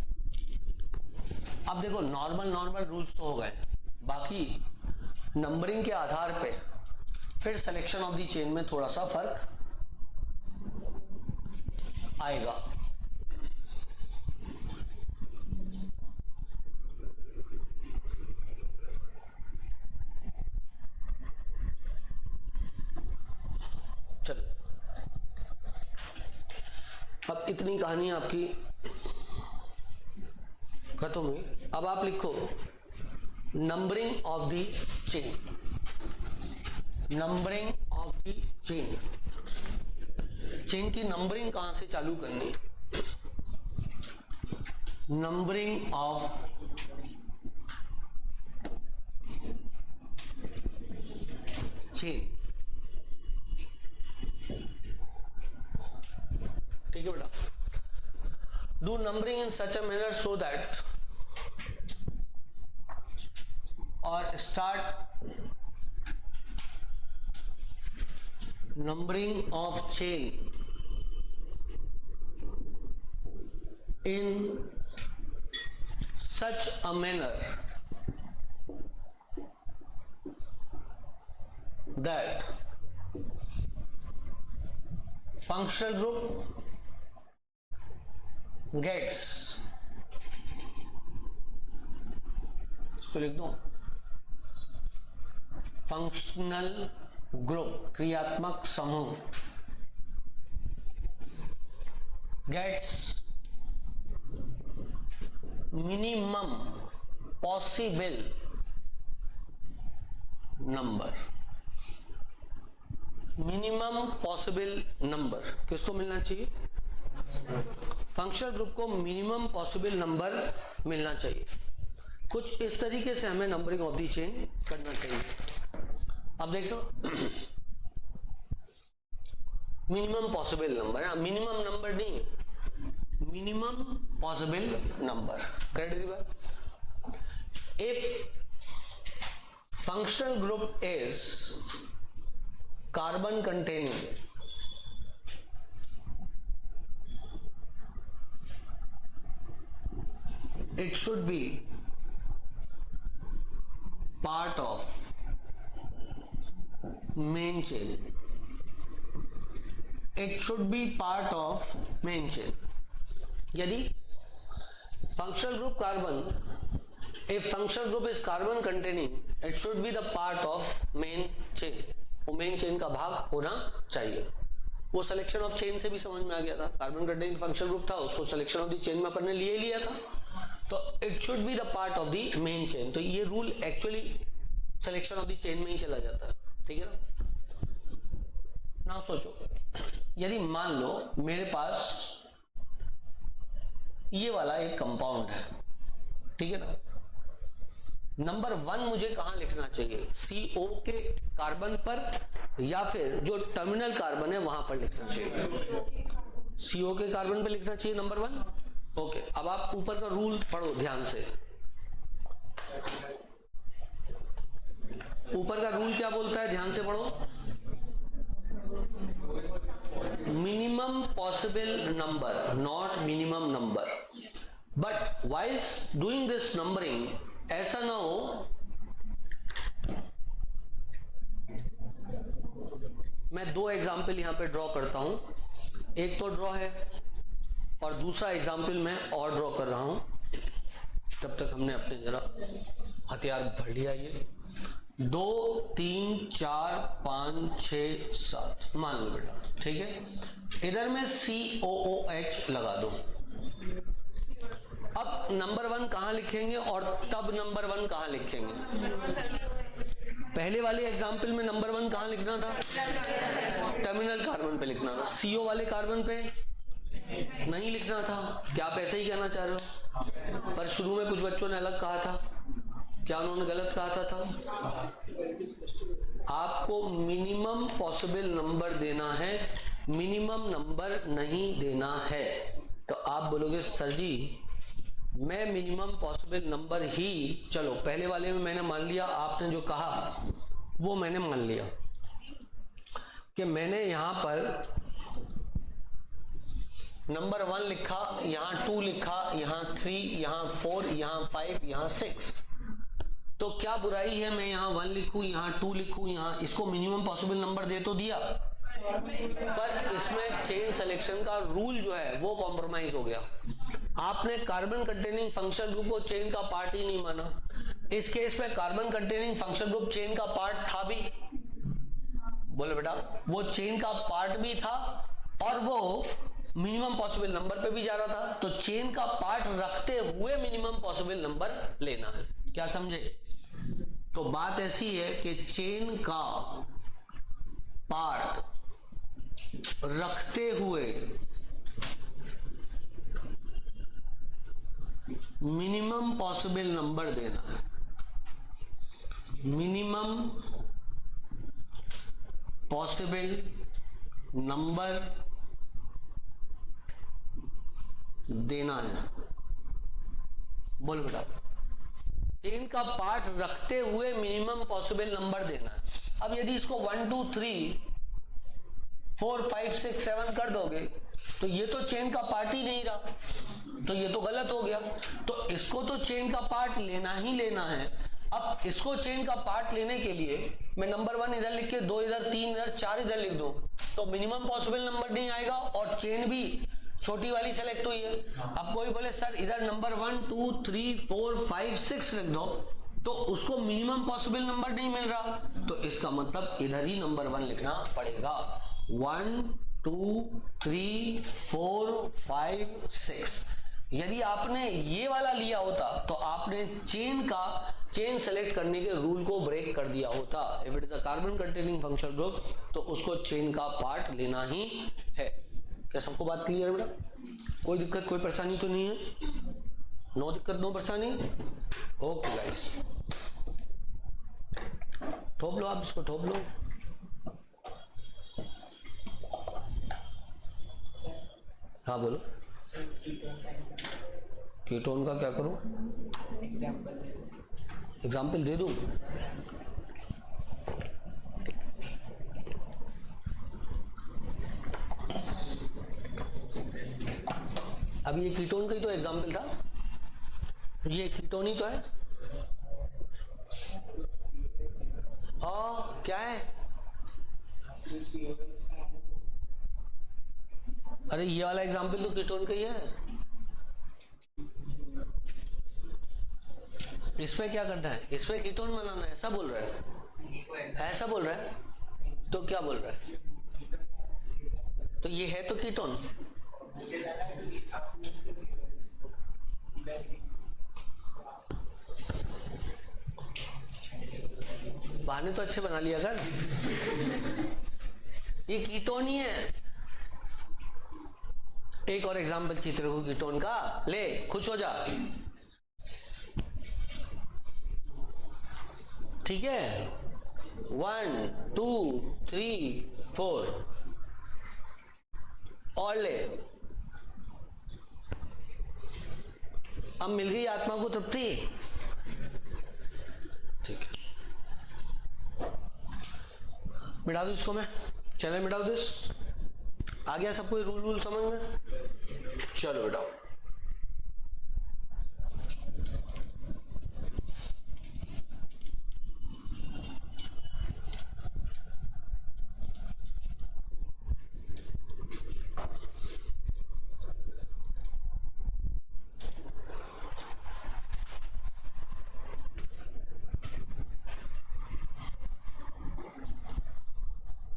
अब देखो नॉर्मल रूल्स तो हो गए, बाकी नंबरिंग के आधार पे फिर सिलेक्शन ऑफ द चेन में थोड़ा सा फर्क आएगा। चलो अब इतनी कहानी आपकी खत्म हुई। अब आप लिखो numbering of the chain. Numbering of the chain, chain की नंबरिंग कहां से चालू करनी है? नंबरिंग ऑफ चेन, ठीक है बेटा। Do numbering in such a manner so that, or start numbering of chain in such a manner that functional group gets, इसको लिख दो, फंक्शनल ग्रुप क्रियात्मक समूह gets minimum possible number. Minimum possible number किसको मिलना चाहिए? फंक्शनल ग्रुप को minimum possible number मिलना चाहिए। कुछ इस तरीके से हमें नंबरिंग ऑफ दी चेन करना चाहिए। अब देखो मिनिमम पॉसिबल नंबर है, मिनिमम नंबर नहीं, मिनिमम पॉसिबल नंबर। करेक्ट बात? If functional group is carbon containing it should be part of main chain. It should be part of main chain. यदि functional group carbon, if functional group is carbon containing, it should be the part of main chain. वो main chain का भाग होना चाहिए. वो selection of chain से भी समझ में आ गया था. कार्बन कंटेनिंग फंक्शनल ग्रुप था, उसको सिलेक्शन ऑफ द चेन में अपन ने लिए लिया था. तो it should be the part of the main chain. तो ये rule actually selection of the chain में ही चला जाता है. ठीक है ना. ना सोचो, यदि मान लो मेरे पास ये वाला एक कंपाउंड है, ठीक है ना. नंबर 1 मुझे कहां लिखना चाहिए, CO के कार्बन पर या फिर जो टर्मिनल कार्बन है वहां पर लिखना चाहिए. CO के कार्बन पर लिखना चाहिए नंबर 1. ओके, अब आप ऊपर का रूल पढ़ो ध्यान से. ऊपर का रूल क्या बोलता है, ध्यान से पढ़ो. Minimum possible number, not minimum number. But while doing this numbering, ऐसा ना हो मैं 2 एग्जाम्पल यहां पे ड्रॉ करता हूं. एक तो ड्रॉ है और दूसरा एग्जाम्पल मैं और ड्रॉ कर रहा हूं. तब तक हमने अपने जरा हथियार भर लिया. ये 2 3 4 5 6 7 मान लो बेटा. ठीक है, इधर मैं COOH लगा दूं. अब नंबर 1 कहां लिखेंगे और तब नंबर 1 कहां लिखेंगे. पहले वाले एग्जाम्पल में नंबर 1 कहां लिखना था, टर्मिनल कार्बन पे लिखना था. CO वाले कार्बन पे नहीं लिखना था. क्या आप ऐसे ही कहना चाह रहे हो, पर शुरू में कुछ बच्चों ने अलग कहा था. क्या उन्होंने गलत कहा था. आपको मिनिमम पॉसिबल नंबर देना है, मिनिमम नंबर नहीं देना है. तो आप बोलोगे सर जी मैं मिनिमम पॉसिबल नंबर ही, चलो पहले वाले में मैंने मान लिया, आपने जो कहा वो मैंने मान लिया कि मैंने यहां पर नंबर 1 लिखा, यहां 2 लिखा, यहां 3, यहां 4, यहां 5, यहां 6. तो क्या बुराई है मैं यहां 1 लिखूं, यहां 2 लिखूं, यहां इसको मिनिमम पॉसिबल नंबर दे तो दिया, पर इसमें चेन सिलेक्शन का रूल जो है वो कॉम्प्रोमाइज हो गया. आपने कार्बन कंटेनिंग फंक्शनल ग्रुप को चेन का पार्ट ही नहीं माना. इस केस में carbon containing functional group chain का पार्ट था भी. बोले बेटा वो चेन का पार्ट भी था और वो मिनिमम पॉसिबल नंबर पे भी जा रहा था. तो चेन का पार्ट रखते हुए मिनिमम पॉसिबल नंबर लेना है. क्या समझे. तो बात ऐसी है कि चेन का पार्ट रखते हुए मिनिमम पॉसिबल नंबर देना है. मिनिमम पॉसिबल नंबर देना है. बोल बेटा, चेन का पार्ट रखते हुए मिनिमम पॉसिबल नंबर देना है. अब यदि इसको 1 2 3 4 5 6 7 कर दोगे तो ये तो चेन का पार्ट ही नहीं रहा, तो ये तो गलत हो गया. तो इसको तो चेन का पार्ट लेना ही लेना है. अब इसको चेन का पार्ट लेने के लिए मैं नंबर 1 इधर लिख के 2 इधर 3 इधर 4 इधर लिख दूं तो मिनिमम पॉसिबल नंबर नहीं आएगा और चेन भी छोटी वाली सेलेक्ट हुई है. अब कोई बोले सर इधर नंबर 1 2 3 4 5 6 लिख दो, तो उसको मिनिमम पॉसिबल नंबर नहीं मिल रहा. तो इसका मतलब इधर ही नंबर 1 लिखना पड़ेगा. 1 2 3 4 5 6. यदि आपने ये वाला लिया होता तो आपने चेन सेलेक्ट करने के रूल को ब्रेक कर दिया होता. If it is a carbon containing functional group तो उसको चेन का पार्ट लेना ही है. क्या सबको बात क्लियर है बेटा. कोई दिक्कत कोई परेशानी तो नहीं है. नो दिक्कत नो परेशानी. ओके गाइस, ठोप लो आप इसको, ठोप लो. हाँ बोलो. कीटोन का क्या करूं, एग्जाम्पल दे दूं. अब ये कीटोन का ही तो एग्जाम्पल था, ये कीटोन ही तो है. हाँ क्या है, अरे ये वाला एग्जाम्पल तो कीटोन का ही है. इसमें क्या करना है, इसमें कीटोन बनाना है, ऐसा बोल रहा है, ऐसा बोल रहा है, तो क्या बोल रहा है, तो ये है तो कीटोन। बहाने तो अच्छे बना लिया कर, ये कीटोन ही है। एक और एग्जांपल चित्र को कीटोन का ले, खुश हो जा, ठीक है। 1 2 3 4 और ले। अब मिल गई आत्मा को तृप्ति, ठीक है। मिटा दो इसको मैं, चलो मिटाओ दिस। आ गया सबको रूल समझ में, चलो मिटाओ।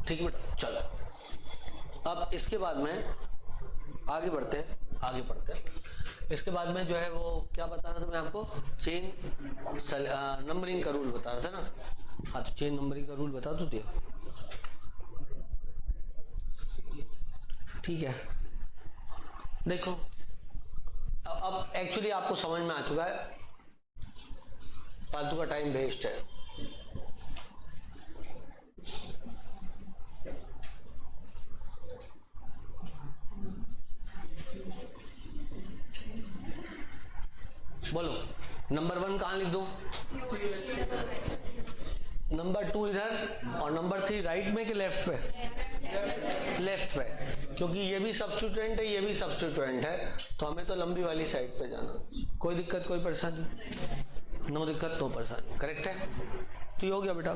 ठीक बेटा, चलो अब इसके बाद में आगे बढ़ते हैं। इसके बाद में जो है वो क्या बता रहा था मैं आपको, चेन नंबरिंग का रूल बता रहा था ना। हाँ, तो चेन नंबरिंग का रूल बता दो दिया, ठीक है। देखो अब एक्चुअली आपको समझ में आ चुका है, फालतू का टाइम वेस्ट है। बोलो नंबर 1 कहां लिख दूं, नंबर 2 इधर और नंबर 3 राइट में कि लेफ्ट पे, लेफ्ट पे, क्योंकि ये भी सब्स्टिट्यूएंट है, ये भी सब्स्टिट्यूएंट है, तो हमें तो लंबी वाली साइड पे जाना। कोई दिक्कत, कोई परेशानी, नो दिक्कत नो परेशानी, करेक्ट है। तो ये हो गया बेटा।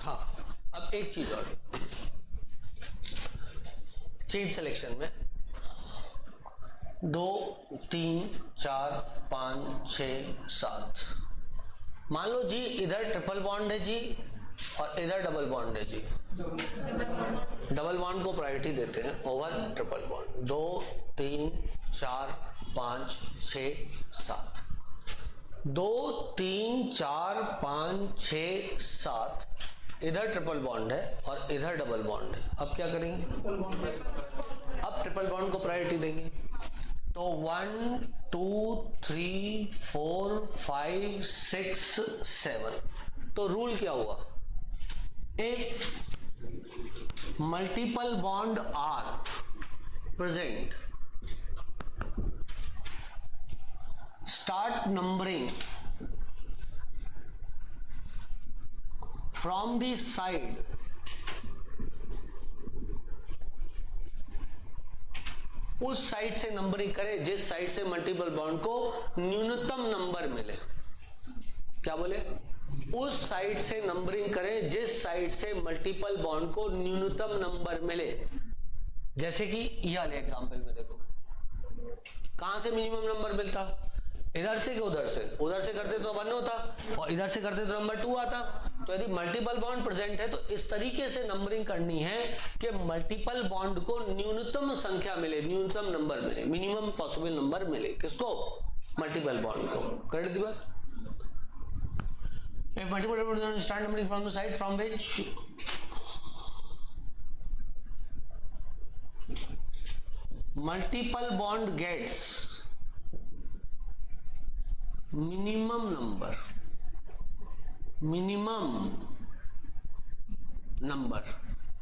हाँ, अब एक चीज और, चेन सिलेक्शन में 2 3 4 5 6 7, मान लो जी इधर ट्रिपल बॉन्ड है जी और इधर डबल बॉन्ड है जी, डबल बॉन्ड को प्रायोरिटी देते हैं ओवर ट्रिपल बॉन्ड। 2 3 4 5 6 7, 2 3 4 5 6 7, इधर ट्रिपल बॉन्ड है और इधर डबल बॉन्ड है। अब क्या करेंगे, अब ट्रिपल बॉन्ड को प्रायोरिटी देंगे। तो 1 2 3 4 5 6 7, तो रूल क्या हुआ, if multiple bond are present, start numbering from the side उस साइड से नंबरिंग करें जिस साइड से मल्टीपल बॉन्ड को न्यूनतम नंबर मिले। क्या बोले, उस साइड से नंबरिंग करें जिस साइड से मल्टीपल बॉन्ड को न्यूनतम नंबर मिले। जैसे कि ये वाले एग्जांपल में देखो, कहां से मिनिमम नंबर मिलता, इधर से कि उधर से, उधर से करते तो 1 होता और इधर से करते तो नंबर 2 आता। तो यदि मल्टीपल बॉन्ड प्रेजेंट है तो इस तरीके से नंबरिंग करनी है कि मल्टीपल बॉन्ड को न्यूनतम संख्या मिले, न्यूनतम नंबर मिले, मिनिमम पॉसिबल नंबर मिले। किसको, मल्टीपल बॉन्ड को। कर दी बात। If multiple bond start numbering from the side from which multiple bond gets minimum number,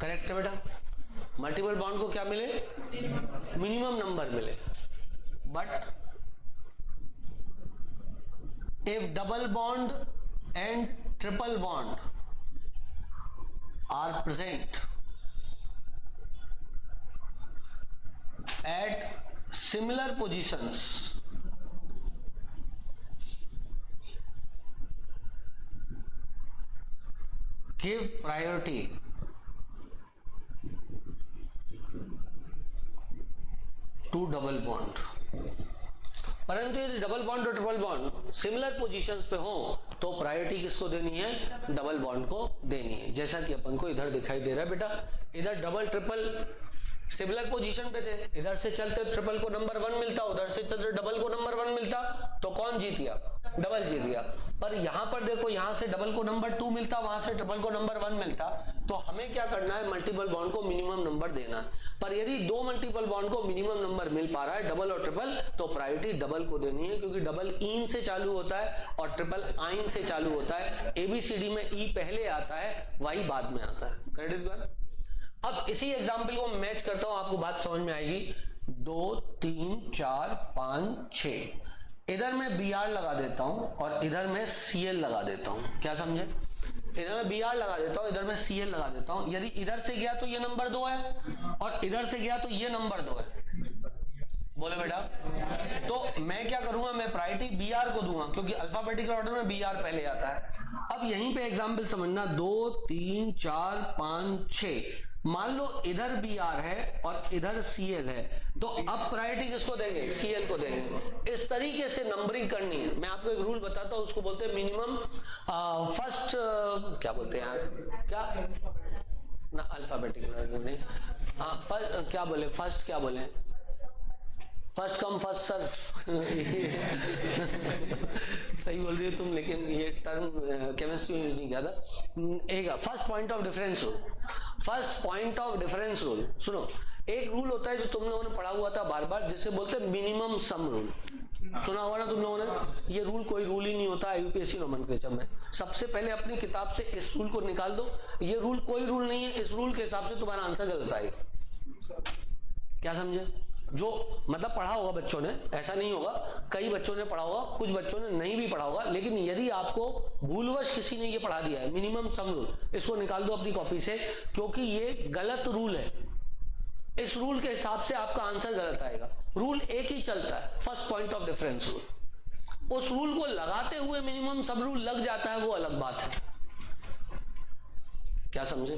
correct है बेटा। मल्टीपल बॉन्ड को क्या मिले, मिनिमम नंबर मिले। But if double bond and triple bond are present at similar positions, give priority to double bond, परंतु यदि double bond और triple bond similar positions पे हो तो प्रायोरिटी किसको देनी है? डबल बॉन्ड को देनी है। जैसा कि अपन को इधर दिखाई दे रहा है बेटा, इधर डबल ट्रिपल सिमिलर पोजीशन पे थे, इधर से चलते ट्रिपल को नंबर 1 मिलता, उधर से चलते डबल को नंबर 1 मिलता, तो कौन जीत गया? डबल जीत गया। पर यहां पर देखो, यहां से डबल को नंबर 2 मिलता, वहां से ट्रिपल को नंबर 1 मिलता, तो हमें क्या करना है? मल्टीपल बॉन्ड को मिनिमम नंबर देना है। पर यदि दो मल्टीपल बॉन्ड को मिनिमम नंबर मिल पा रहा है, डबल और ट्रिपल, तो प्रायोरिटी डबल को देनी है, क्योंकि डबल इन से चालू होता है और ट्रिपल आइन से चालू होता है। एबीसीडी में ई पहले आता है, वाई बाद में आता है। क्रेडिट बात। अब इसी एग्जाम्पल को मैच करता हूं, आपको बात समझ में आएगी। 2 3 4 5 6, इधर मैं बी आर लगा देता हूं और इधर मैं सी एल लगा देता हूं। क्या समझे? इधर मैं बी आर लगा देता हूं, इधर मैं सी एल लगा देता हूं। यदि इधर से गया तो ये नंबर 2 है और इधर से गया तो ये नंबर 2 है। बोले बेटा, तो मैं क्या करूंगा? मैं प्रायोरिटी बी आर को दूंगा, क्योंकि अल्फाबेटिकल ऑर्डर में बी आर पहले आता है। अब यहीं पे एग्जाम्पल समझना, 2 3 4 5 6, मान लो इधर बी आर है और इधर सी एल है, तो अब प्रायोरिटी किसको देंगे? सी एल को देंगे। इस तरीके से नंबरिंग करनी है। मैं आपको एक रूल बताता हूं, उसको बोलते हैं मिनिमम फर्स्ट, क्या बोलते हैं यार, क्या ना, अल्फाबेटिकल नहीं, हाँ क्या बोले, फर्स्ट क्या बोले, फर्स्ट कम फर्स्ट सर्व। सही बोल रही हो तुम, लेकिन ये टर्म केमिस्ट्री में यूज नहीं किया था। एक first point of difference rule, first point of difference rule. सुनो, एक रूल होता है जो तुम लोगों ने पढ़ा हुआ था बार बार, जिसे बोलते हैं मिनिमम सम रूल। सुना हुआ ना तुम लोगों ने? ये रूल कोई रूल ही नहीं होता यूपीएससी नोमेनक्लेचर में। सबसे पहले अपनी किताब से इस रूल को निकाल दो। ये रूल कोई रूल नहीं है, इस रूल के हिसाब से तुम्हारा आंसर गलत आएगा। क्या समझे? जो मतलब पढ़ा होगा बच्चों ने, ऐसा नहीं होगा, कई बच्चों ने पढ़ा होगा, कुछ बच्चों ने नहीं भी पढ़ा होगा, लेकिन यदि आपको भूलवश किसी ने ये पढ़ा दिया है मिनिमम सम रूल, इसको निकाल दो अपनी कॉपी से, क्योंकि ये गलत रूल है। इस रूल के हिसाब से आपका आंसर गलत आएगा। रूल एक ही चलता है, first point of difference rule. उस रूल को लगाते हुए मिनिमम सब रूल लग जाता है, वो अलग बात है। क्या समझे?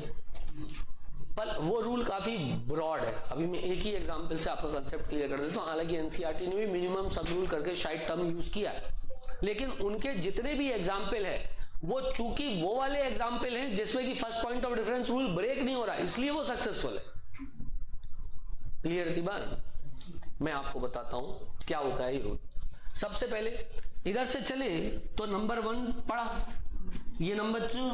पर वो रूल काफी ब्रॉड है। अभी मैं एक ही एग्जांपल से आपका कंसेप्ट क्लियर कर देता हूं। हालांकि एनसीईआरटी ने भी मिनिमम सब रूल करके शायद टर्म यूज किया है, लेकिन उनके जितने भी एग्जांपल है वो चूंकि वो वाले एग्जांपल हैं जिसमें कि first point of difference rule break नहीं हो रहा, इसलिए वो सक्सेसफुल है। क्लियर थी बात? मैं आपको बताता हूं क्या होता है ये रूल। सबसे पहले इधर से चले तो नंबर 1 पढ़ा, ये नंबर 2,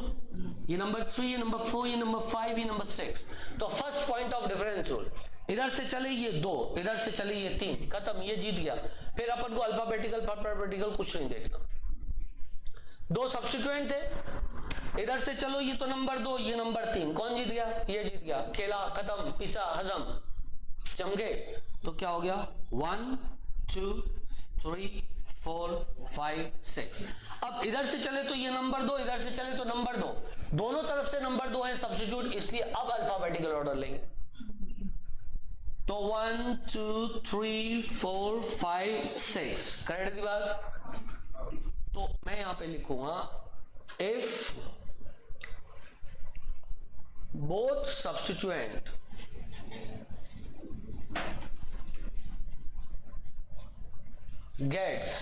ये नंबर 3, ये नंबर 4, ये नंबर 5, ये नंबर 6। तो first point of difference rule, इधर से चले ये 2, इधर से चले ये 3, खत्म, ये जीत गया। फिर अपन को अल्फाबेटिकल परपेटिकल कुछ नहीं देखना। 2 सब्स्टिट्यूएंट थे, इधर से चलो ये तो नंबर 2, ये नंबर 3, कौन जीत गया? ये जीत गया। खेला खत्म, पिसा हजम, चमके। तो क्या हो गया? 1 2 3 4 5 6। अब इधर से चले तो ये नंबर 2, इधर से चले तो नंबर 2, दोनों तरफ से नंबर 2 है सब्स्टिट्यूट, इसलिए अब अल्फाबेटिकल ऑर्डर लेंगे। तो 1 2 3 4 5 6, करेक्ट थी बात? तो मैं यहां पे लिखूंगा, if both substituent gets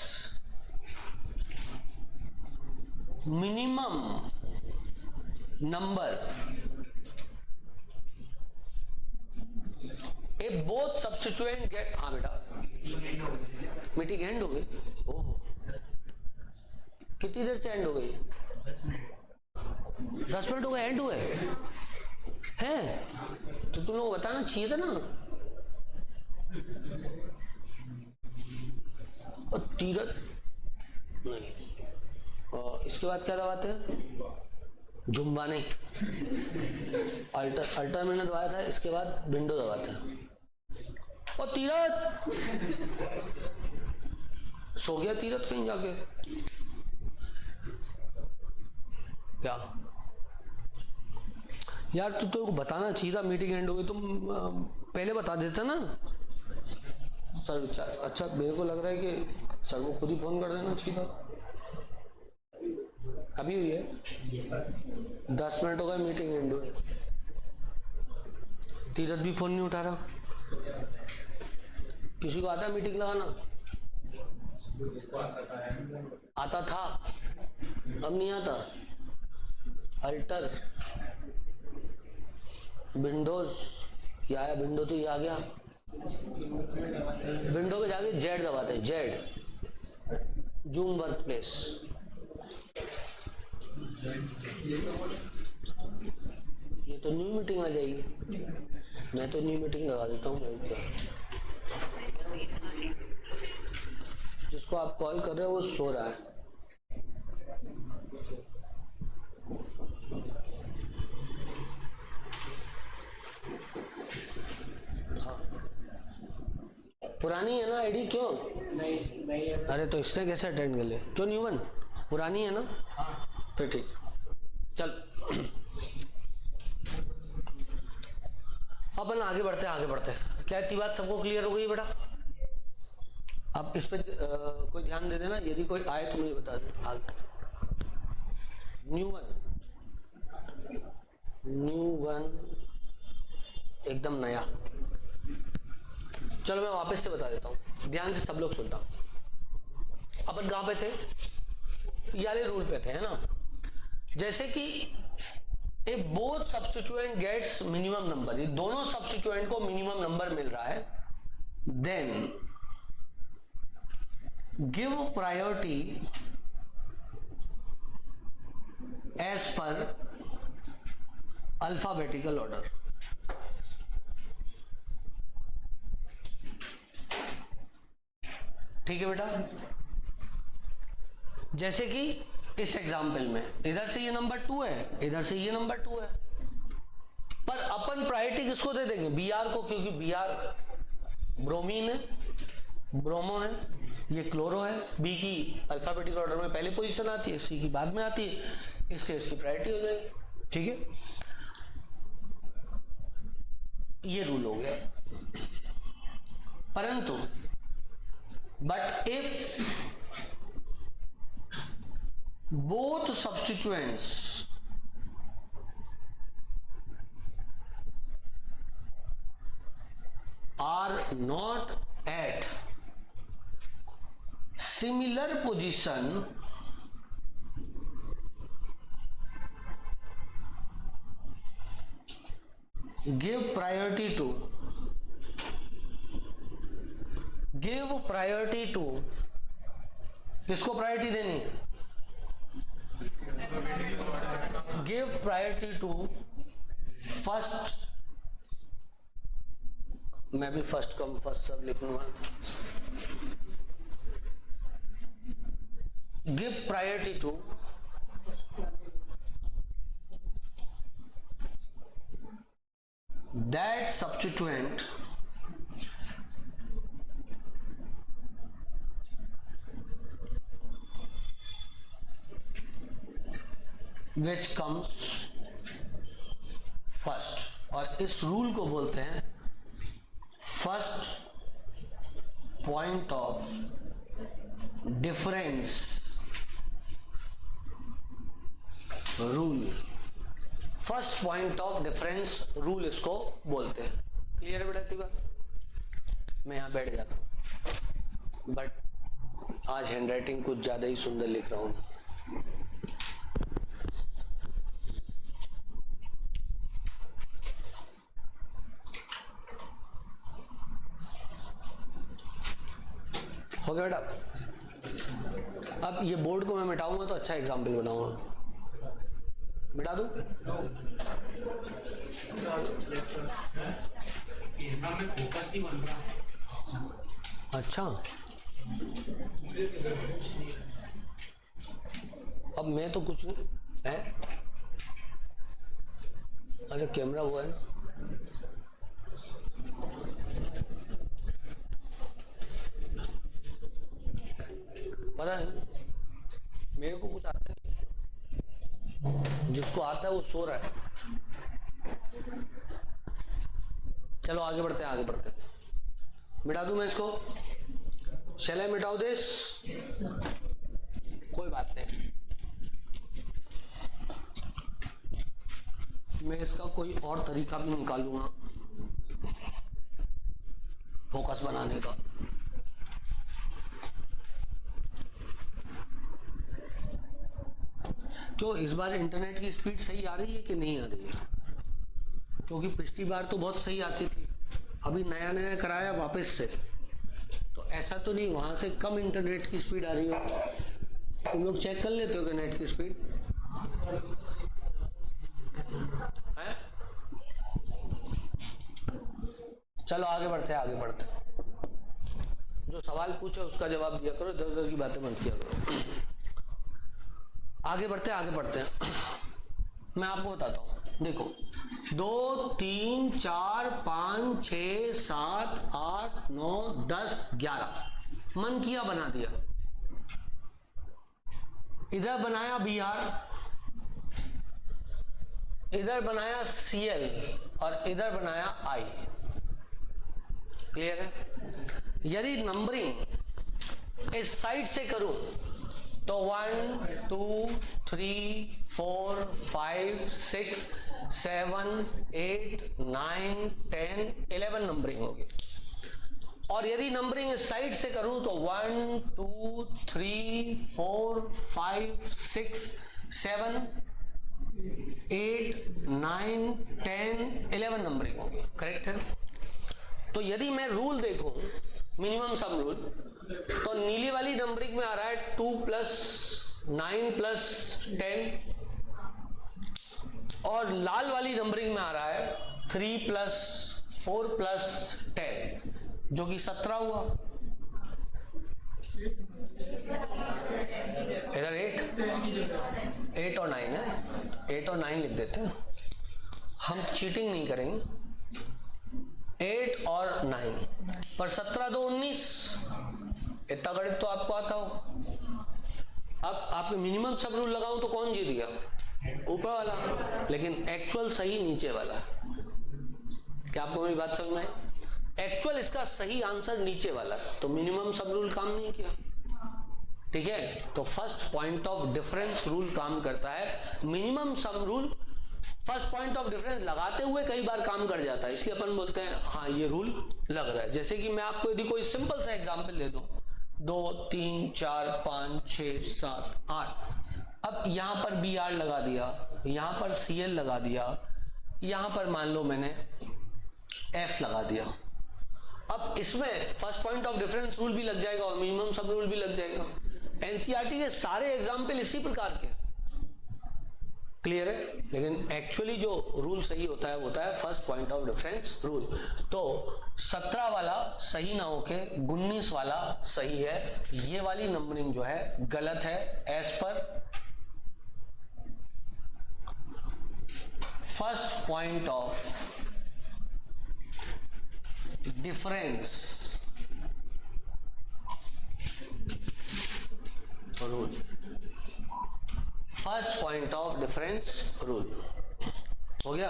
minimum number, if both substituent get, हाँ बेटा मीटिंग एंड हो गई। ओह, कितनी देर से एंड हो गई? 10 मिनट हो गए एंड हुए हैं? तो तुम लोग बताना चाहिए था ना। और तीरथ नहीं, और इसके बाद क्या दबाते हैं? जुम्बा नहीं, अल्टर मैंने दबाया था, इसके बाद विंडो दबाते हैं। और तीरथ सो गया, तीरथ कहीं जाके क्या यार, तू तो बताना चाहिए था मीटिंग एंड हो गई, तुम पहले बता देता ना। सर विचार, अच्छा मेरे को लग रहा है कि सर को खुद ही फोन कर देना चाहिए था। अभी हुई है 10 मिनट हो गए, मीटिंग एंड हुई, तीरथ भी फोन नहीं उठा रहा। किसी को आता है मीटिंग लगाना? आता था, अब नहीं आता। अल्टर, विंडोज, क्या आया? विंडो तो ये आ गया। विंडो पे जाके जेड दबाते हैं, जेड, जूम वर्क प्लेस। ये तो न्यू मीटिंग आ जाएगी। मैं तो न्यू मीटिंग लगा देता हूँ। जिसको आप कॉल कर रहे हो वो सो रहा है। हाँ, पुरानी है ना आईडी? क्यों नहीं? अरे तो इसने कैसे अटेंड कर लिया? क्यों न्यू वन? पुरानी है ना? हाँ। फिर ठीक, चल अपन आगे बढ़ते हैं, आगे बढ़ते हैं। क्या इतनी बात सबको क्लियर हो गई बेटा? अब इस पे कोई ध्यान दे देना, यदि कोई आए तो मुझे बता दे। आगे न्यू वन एकदम नया। चलो मैं वापस से बता देता हूँ, ध्यान से सब लोग सुनना। अपन कहाँ पे थे? ये वाले रूल पे थे, है ना? जैसे कि a both substituent gets minimum number, ये दोनों सब्स्टिट्यूएंट को मिनिमम नंबर मिल रहा है, then give priority as per alphabetical order. ठीक है बेटा? जैसे कि इस एग्जाम्पल में इधर से ये नंबर 2 है, इधर से ये नंबर 2 है, पर अपन प्रायोरिटी किसको दे देंगे? बी आर को, क्योंकि बी आर ब्रोमीन है, ब्रोमो है, ये क्लोरो है। बी की अल्फाबेटिकल ऑर्डर में पहले पोजीशन आती है, सी की बाद में आती है, इसलिए इसकी प्रायोरिटी हो जाएगी। ठीक है, ये रूल हो गया। परंतु but if both substituents are not at similar position, give priority to किसको प्रायोरिटी देनी है? गिव प्रायोरिटी टू फर्स्ट, मैं भी फर्स्ट कम फर्स्ट सब लिखूंगा। Give priority to that substituent which comes first, और इस रूल को बोलते हैं first point of difference rule. First point of difference rule इसको बोलते हैं। क्लियर है बेटा? बात मैं यहां बैठ जाता हूं, बट आज हैंडराइटिंग कुछ ज्यादा ही सुंदर लिख रहा हूं। हो गया बेटा? अब ये बोर्ड को मैं मिटाऊंगा तो अच्छा एग्जाम्पल बनाऊंगा। मिटा दूं? अच्छा, अब मैं तो कुछ नहीं है। अच्छा, कैमरा हुआ है ना? पता है मेरे को कुछ आता नहीं, जिसको आता है वो सो रहा है। चलो आगे बढ़ते हैं, आगे बढ़ते हैं। मिटा दूं मैं इसको? शैल आई मिटाओ दिस? कोई बात नहीं, मैं इसका कोई और तरीका भी निकालूंगा फोकस बनाने का। क्यों इस बार इंटरनेट की स्पीड सही आ रही है कि नहीं आ रही है? क्योंकि पिछली बार तो बहुत सही आती थी, अभी नया नया कराया वापस से, तो ऐसा तो नहीं वहां से कम इंटरनेट की स्पीड आ रही हो? तुम लोग चेक कर लेते हो कि नेट की स्पीड है? चलो आगे बढ़ते हैं, आगे बढ़ते हैं। जो सवाल पूछे उसका जवाब दिया करो, इधर उधर की बातें मत किया करो। आगे बढ़ते हैं, आगे बढ़ते हैं। मैं आपको बताता हूं, देखो 2 3 4 5 6 7 8 9 10 11 मन किया बना दिया। इधर बनाया BR, इधर बनाया CL और इधर बनाया I। क्लियर है? यदि नंबरिंग इस साइड से करूं तो 1 2 3 4 5 6 7 8 9 10 11 नंबरिंग होगी। और यदि नंबरिंग इस साइड से करूं तो 1 2 3 4 5 6 7 8 9 10 11 नंबरिंग होगी। करेक्ट है? तो यदि मैं रूल देखूं, मिनिमम सम रूल, तो नीली वाली नंबरिंग में आ रहा है 2 + 9 + 10 और लाल वाली नंबरिंग में आ रहा है 3 + 4 + 10 जो कि 17 हुआ। इधर 8 और 9 है, 8 और 9 लिख देते हैं, हम चीटिंग नहीं करेंगे। 8 और 9 पर 17 तो 19, इतना गणित तो आपको आता हो। अब आपके मिनिमम सब रूल लगाऊं तो कौन जीत गया? ऊपर वाला, लेकिन एक्चुअल सही नीचे वाला। क्या आपको मेरी बात समझ में आई? एक्चुअल इसका सही आंसर नीचे वाला, तो मिनिमम सब रूल काम नहीं किया। ठीक है, तो first point of difference rule काम करता है। Minimum sum rule first point of difference लगाते हुए कई बार काम कर जाता है, इसलिए अपन बोलते हैं हाँ ये रूल लग रहा है। जैसे कि मैं आपको यदि कोई सिंपल सा एग्जांपल दे दूं, 2 3 4 5 6 7 8, अब यहां पर BR लगा दिया, यहां पर CL लगा दिया, यहां पर मान लो मैंने F लगा दिया। अब इसमें first point of difference rule भी लग जाएगा और मिनिमम सब रूल भी लग जाएगा। एनसीईआरटी के सारे एग्जाम्पल इसी प्रकार के। क्लियर है? लेकिन एक्चुअली जो रूल सही होता है वो होता है first point of difference rule. तो 17 वाला सही ना होके 19 वाला सही है। ये वाली नंबरिंग जो है गलत है as per first point of difference rule. First point of difference rule हो गया।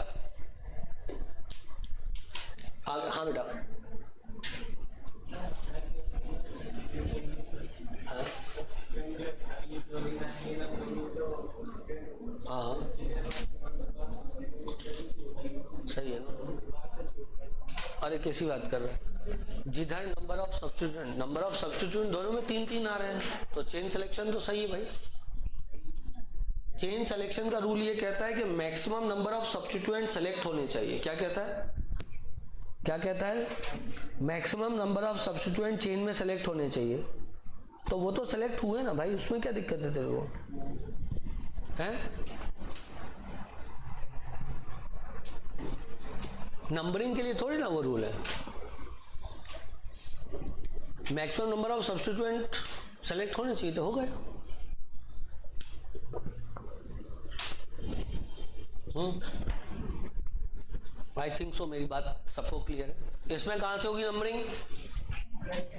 हाँ बेटा, हाँ सही है ना? अरे कैसी बात कर रहे हैं? जिधर नंबर ऑफ सब्स्टिट्यूएंट दोनों में 3-3 आ रहे हैं तो चेन सिलेक्शन तो सही है भाई। चेन सिलेक्शन का रूल ये कहता है कि maximum number of substituent select होने चाहिए। क्या कहता है? क्या कहता है? Maximum number of substituent chain में सेलेक्ट होने चाहिए। तो वो तो सेलेक्ट हुए ना भाई, उसमें क्या दिक्कत है तेरे को? हैं? नंबरिंग के लिए थोड़ी ना वो रूल है। Maximum number of substituent select होने चाहिए तो हो गए। आई थिंक सो मेरी बात सबको क्लियर है। इसमें कहां से होगी नंबरिंग?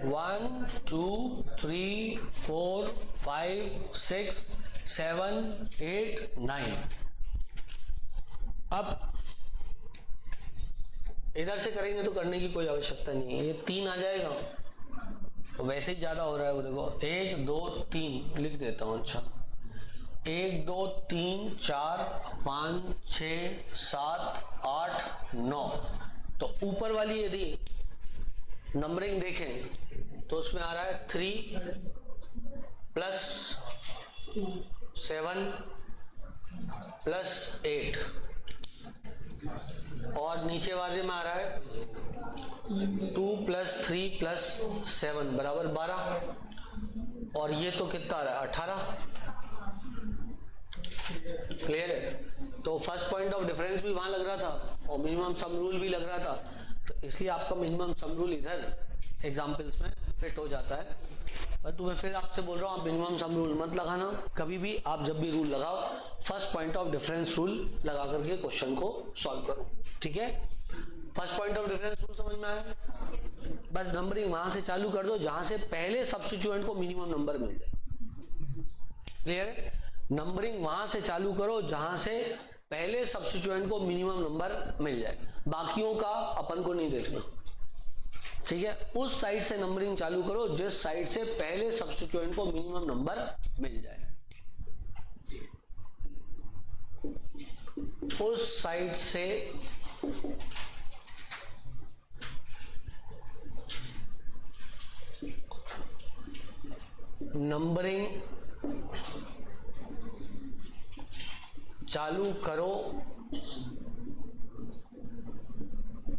1 2 3 4 5 6 7 8 9। अब इधर से करेंगे तो करने की कोई आवश्यकता नहीं है, ये 3 आ जाएगा तो वैसे ही ज्यादा हो रहा है। वो देखो 1 2 3 लिख देता हूं। अच्छा 1 2 3 4 5 6 7 8 9। तो ऊपर वाली यदि नंबरिंग देखें तो उसमें आ रहा है 3 + 7 प्लस 8 और नीचे वाले में आ रहा है 2 प्लस 3 प्लस 7 बराबर 12 और ये तो कितना आ रहा है 18। क्लियर है? तो फर्स्ट पॉइंट ऑफ डिफरेंस भी वहां लग रहा था और मिनिमम सम रूल भी लग रहा था, तो इसलिए आपका मिनिमम सम रूल इधर एग्जाम्पल्स में फिट हो जाता है। पर तुम्हें फिर आपसे बोल रहा हूँ, आप मिनिमम सम रूल मत लगाना कभी भी। आप जब भी रूल लगाओ first point of difference rule लगा करके क्वेश्चन को सॉल्व करो, ठीक है? First point of difference rule समझ में आया? बस नंबरिंग वहां से चालू कर दो जहां से पहले सब्स्टिट्यूएंट को मिनिमम नंबर मिल जाए। क्लियर है? नंबरिंग वहां से चालू करो जहां से पहले सब्स्टिट्यूएंट को मिनिमम नंबर मिल जाए, बाकियों का अपन को नहीं देखना, ठीक है? उस साइड से नंबरिंग चालू करो जिस साइड से पहले सब्स्टिट्यूएंट को मिनिमम नंबर मिल जाए। उस साइड से नंबरिंग चालू करो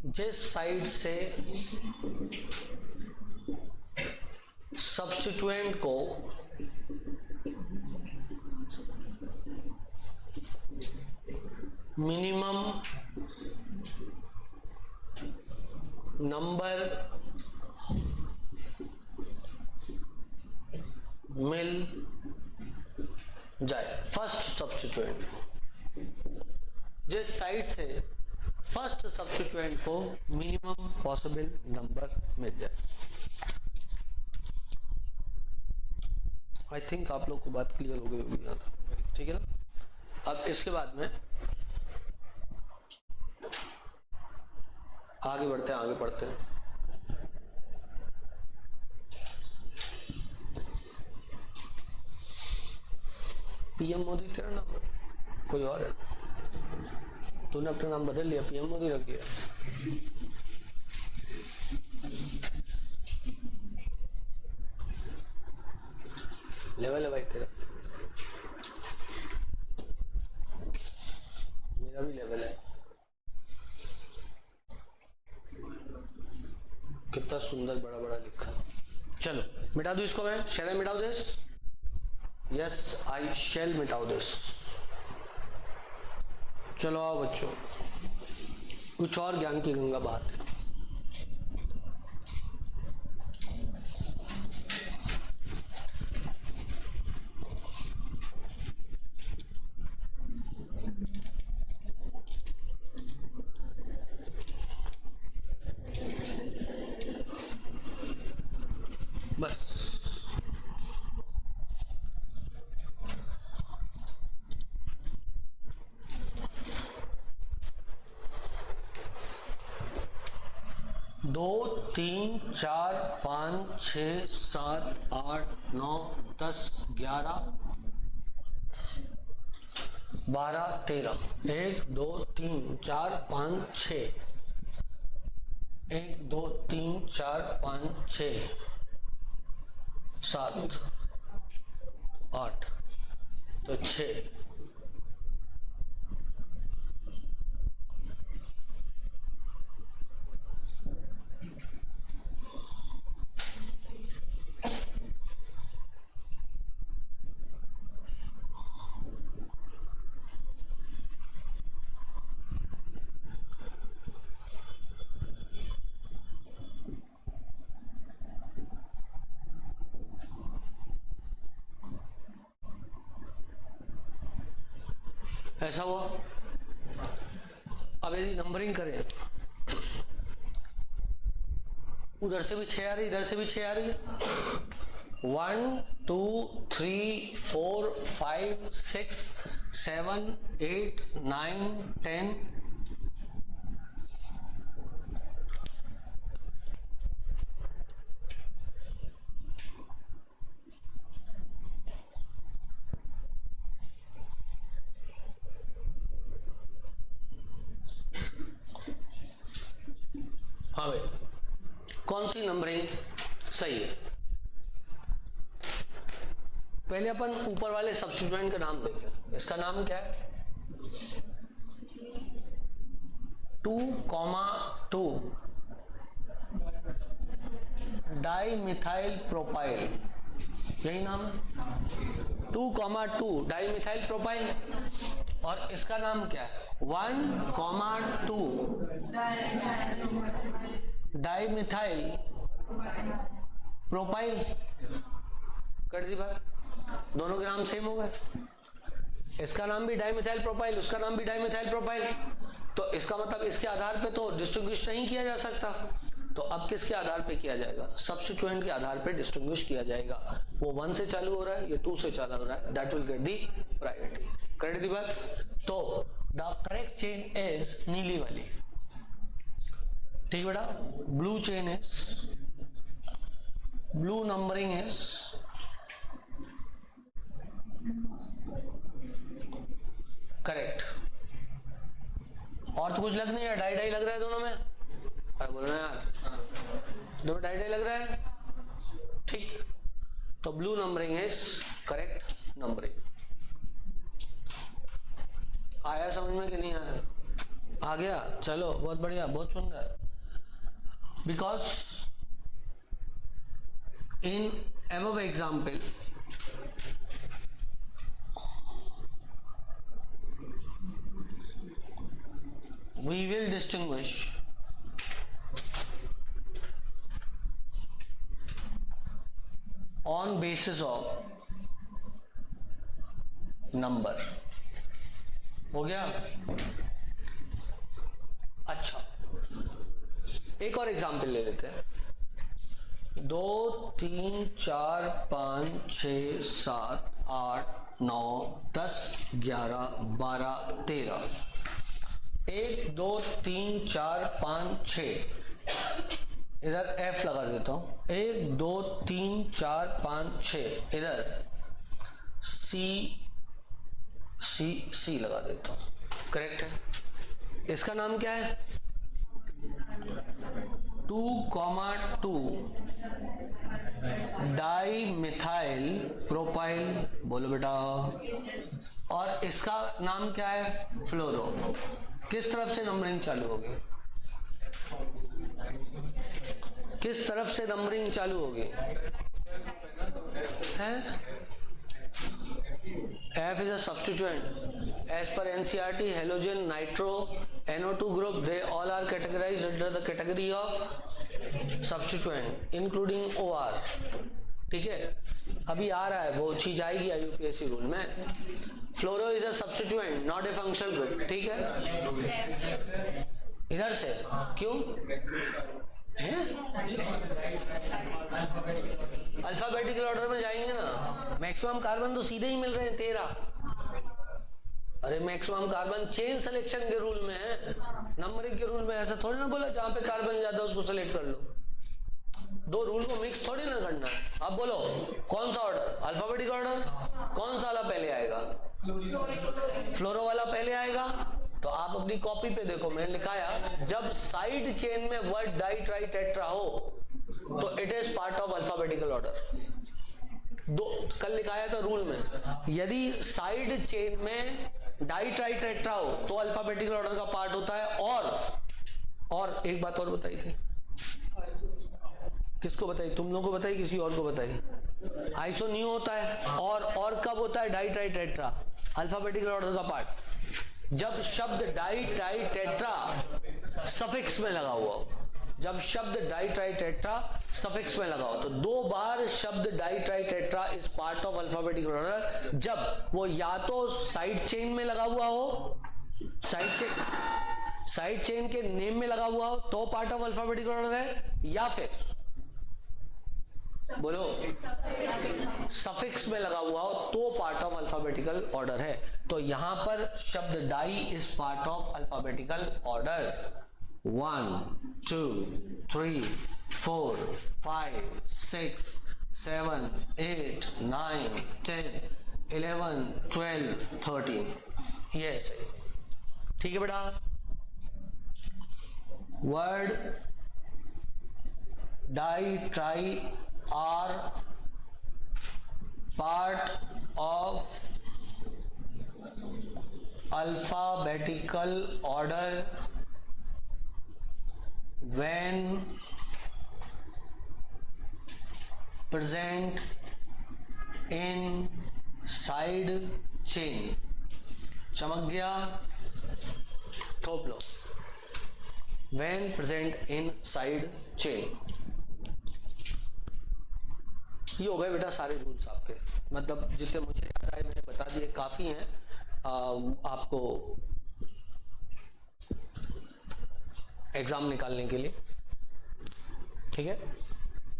जिस साइड से सब्स्टिट्यूएंट को मिनिमम नंबर मिल जाए। फर्स्ट सब्स्टिट्यूएंट, जिस साइड से फर्स्ट सब्स्टिट्यूएंट को मिनिमम पॉसिबल नंबर मिल जाए। आई थिंक आप लोग को बात क्लियर हो गई होगी यहाँ तक, ठीक है ना? अब इसके बाद में आगे बढ़ते हैं। पीएम मोदी तेरा नाम है? कोई और है? तूने अपना नाम बदल लिया, पीएम मोदी रख दिया। लेवल है भाई तेरा, मेरा भी लेवल है। कितना सुंदर बड़ा बड़ा लिखा। चलो मिटा दो इसको, मैं शैल मिटाओ दिस। यस आई शैल मिटाओ दिस। चलो आओ बच्चों, कुछ और ज्ञान की गंगा बात है। बस दो 3 4 5 6 7 8 9 10 11 12 13 1 2 3 4 5 6 1 2 3 4 5 6 7 8 तो 6। ऐसा हुआ। अब यदि नंबरिंग करें, उधर से भी 6 आ रही, इधर से भी 6 आ रही है। 1 2 3 4 5 6 7 8 9 10 हाँ भाई, कौन सी नंबरिंग सही है? पहले अपन ऊपर वाले सब्स्टिट्यूएंट का नाम देखें। इसका नाम क्या है? 2,2 डाइमिथाइल प्रोपाइल, यही नाम है 2,2 डाइमिथाइल प्रोपाइल। और इसका नाम क्या है 1,2 डाइमिथाइल प्रोपाइल। कर दी बात, दोनों के नाम सेम हो गए। इसका नाम भी डाइमिथाइल प्रोपाइल, उसका नाम भी डाइमिथाइल प्रोपाइल। तो इसका मतलब इसके आधार पे तो डिस्टिंग्विश नहीं किया जा सकता। तो अब किसके आधार पे किया जाएगा, सब्स्टिट्यूएंट के आधार पे डिस्टिंग्विश किया जाएगा। वो 1 से चालू हो रहा है, ये 2 से चालू हो रहा है, that will get the priority. कर दी बात। तो द करेक्ट चेन इज नीली वाली, ठीक बेटा। Blue chain is, blue numbering is correct. और तो कुछ लग नहीं है, डाई डाई लग रहा है दोनों में। अरे बोल रहे हैं यार, दोनों डाई डाई लग रहा है, ठीक। तो blue numbering is correct numbering. आया समझ में कि नहीं आया? आ गया, चलो बहुत बढ़िया, बहुत सुंदर। Because in above example we will distinguish on basis of number। हो गया? अच्छा, एक और एग्जाम्पल ले लेते हैं। 2, 3, 4, 5, 6, 7, 8, 9, 10, 11, 12, 13। 1, 2, 3, 4, 5, 6, इधर F लगा देता हूं। 1, 2, 3, 4, 5, 6, इधर C लगा देता हूं। करेक्ट है। इसका नाम क्या है 2,2 डाइमिथाइल प्रोपाइल। बोलो बेटा। और इसका नाम क्या है फ्लोरो। किस तरफ से नंबरिंग चालू होगी, किस तरफ से नंबरिंग चालू होगी है? F is a substituent as per NCERT. Halogen, nitro, NO2 group, they all are categorized under the category of substituent including OR। ठीक है, अभी आ रहा है, वो चीज आएगी IUPAC रूल में। Fluoro is a substituent not a functional group. ठीक है, इधर से क्यों है? अल्फाबेटिकल ऑर्डर में जाएंगे ना, मैक्सिमम कार्बन तो सीधे ही मिल रहे हैं 13। अरे मैक्सिमम कार्बन चेन सिलेक्शन के रूल में है, नंबरिंग के रूल में ऐसा थोड़ी ना बोला जहां पे कार्बन ज्यादा उसको सिलेक्ट कर लो। दो रूल को मिक्स थोड़ी ना करना है। अब बोलो कौन सा ऑर्डर, अल्फाबेटिक ऑर्डर, कौन सा वाला पहले आएगा? फ्लोरो वाला पहले आएगा। तो आप अपनी कॉपी पे देखो, मैंने लिखाया जब साइड चेन में वर्ड डाई ट्राई टेट्रा हो तो it is part of alphabetical order. दो कल लिखाया था रूल में, यदि साइड चेन में डाई ट्राई टेट्रा हो तो अल्फाबेटिकल ऑर्डर का पार्ट होता है। और एक बात और बताई थी, किसको बताई? तुम लोगों को बताई, किसी और को बताई? आइसो न्यू होता है। और कब होता है di tri tetra? Alphabetical order का पार्ट जब शब्द डाई ट्राई टेट्रा सफिक्स में लगा हुआ हो। जब शब्द डाई ट्राई टेट्रा सफिक्स में लगा हो तो 2 बार शब्द di tri tetra is part of alphabetical order. जब वो या तो साइड चेन में लगा हुआ हो, साइड चेन के नेम में लगा हुआ हो तो पार्ट ऑफ अल्फाबेटिकल ऑर्डर है, या फिर बोलो सफिक्स में लगा हुआ हो तो पार्ट ऑफ अल्फाबेटिकल ऑर्डर है। तो यहां पर शब्द di is part of alphabetical order. 1, 2, 3, 4, 5, 6, 7, 8, 9, 10, 11, 12, 13। ये सही, ठीक है बेटा। Word di tri are part of alphabetical order when present in side chain, चमक गया, थोप लो, when present in side chain। ये हो गए बेटा सारे रूल्स आपके, मतलब जितने मुझे याद आए मैंने बता दिए, काफी हैं आपको एग्जाम निकालने के लिए। ठीक है,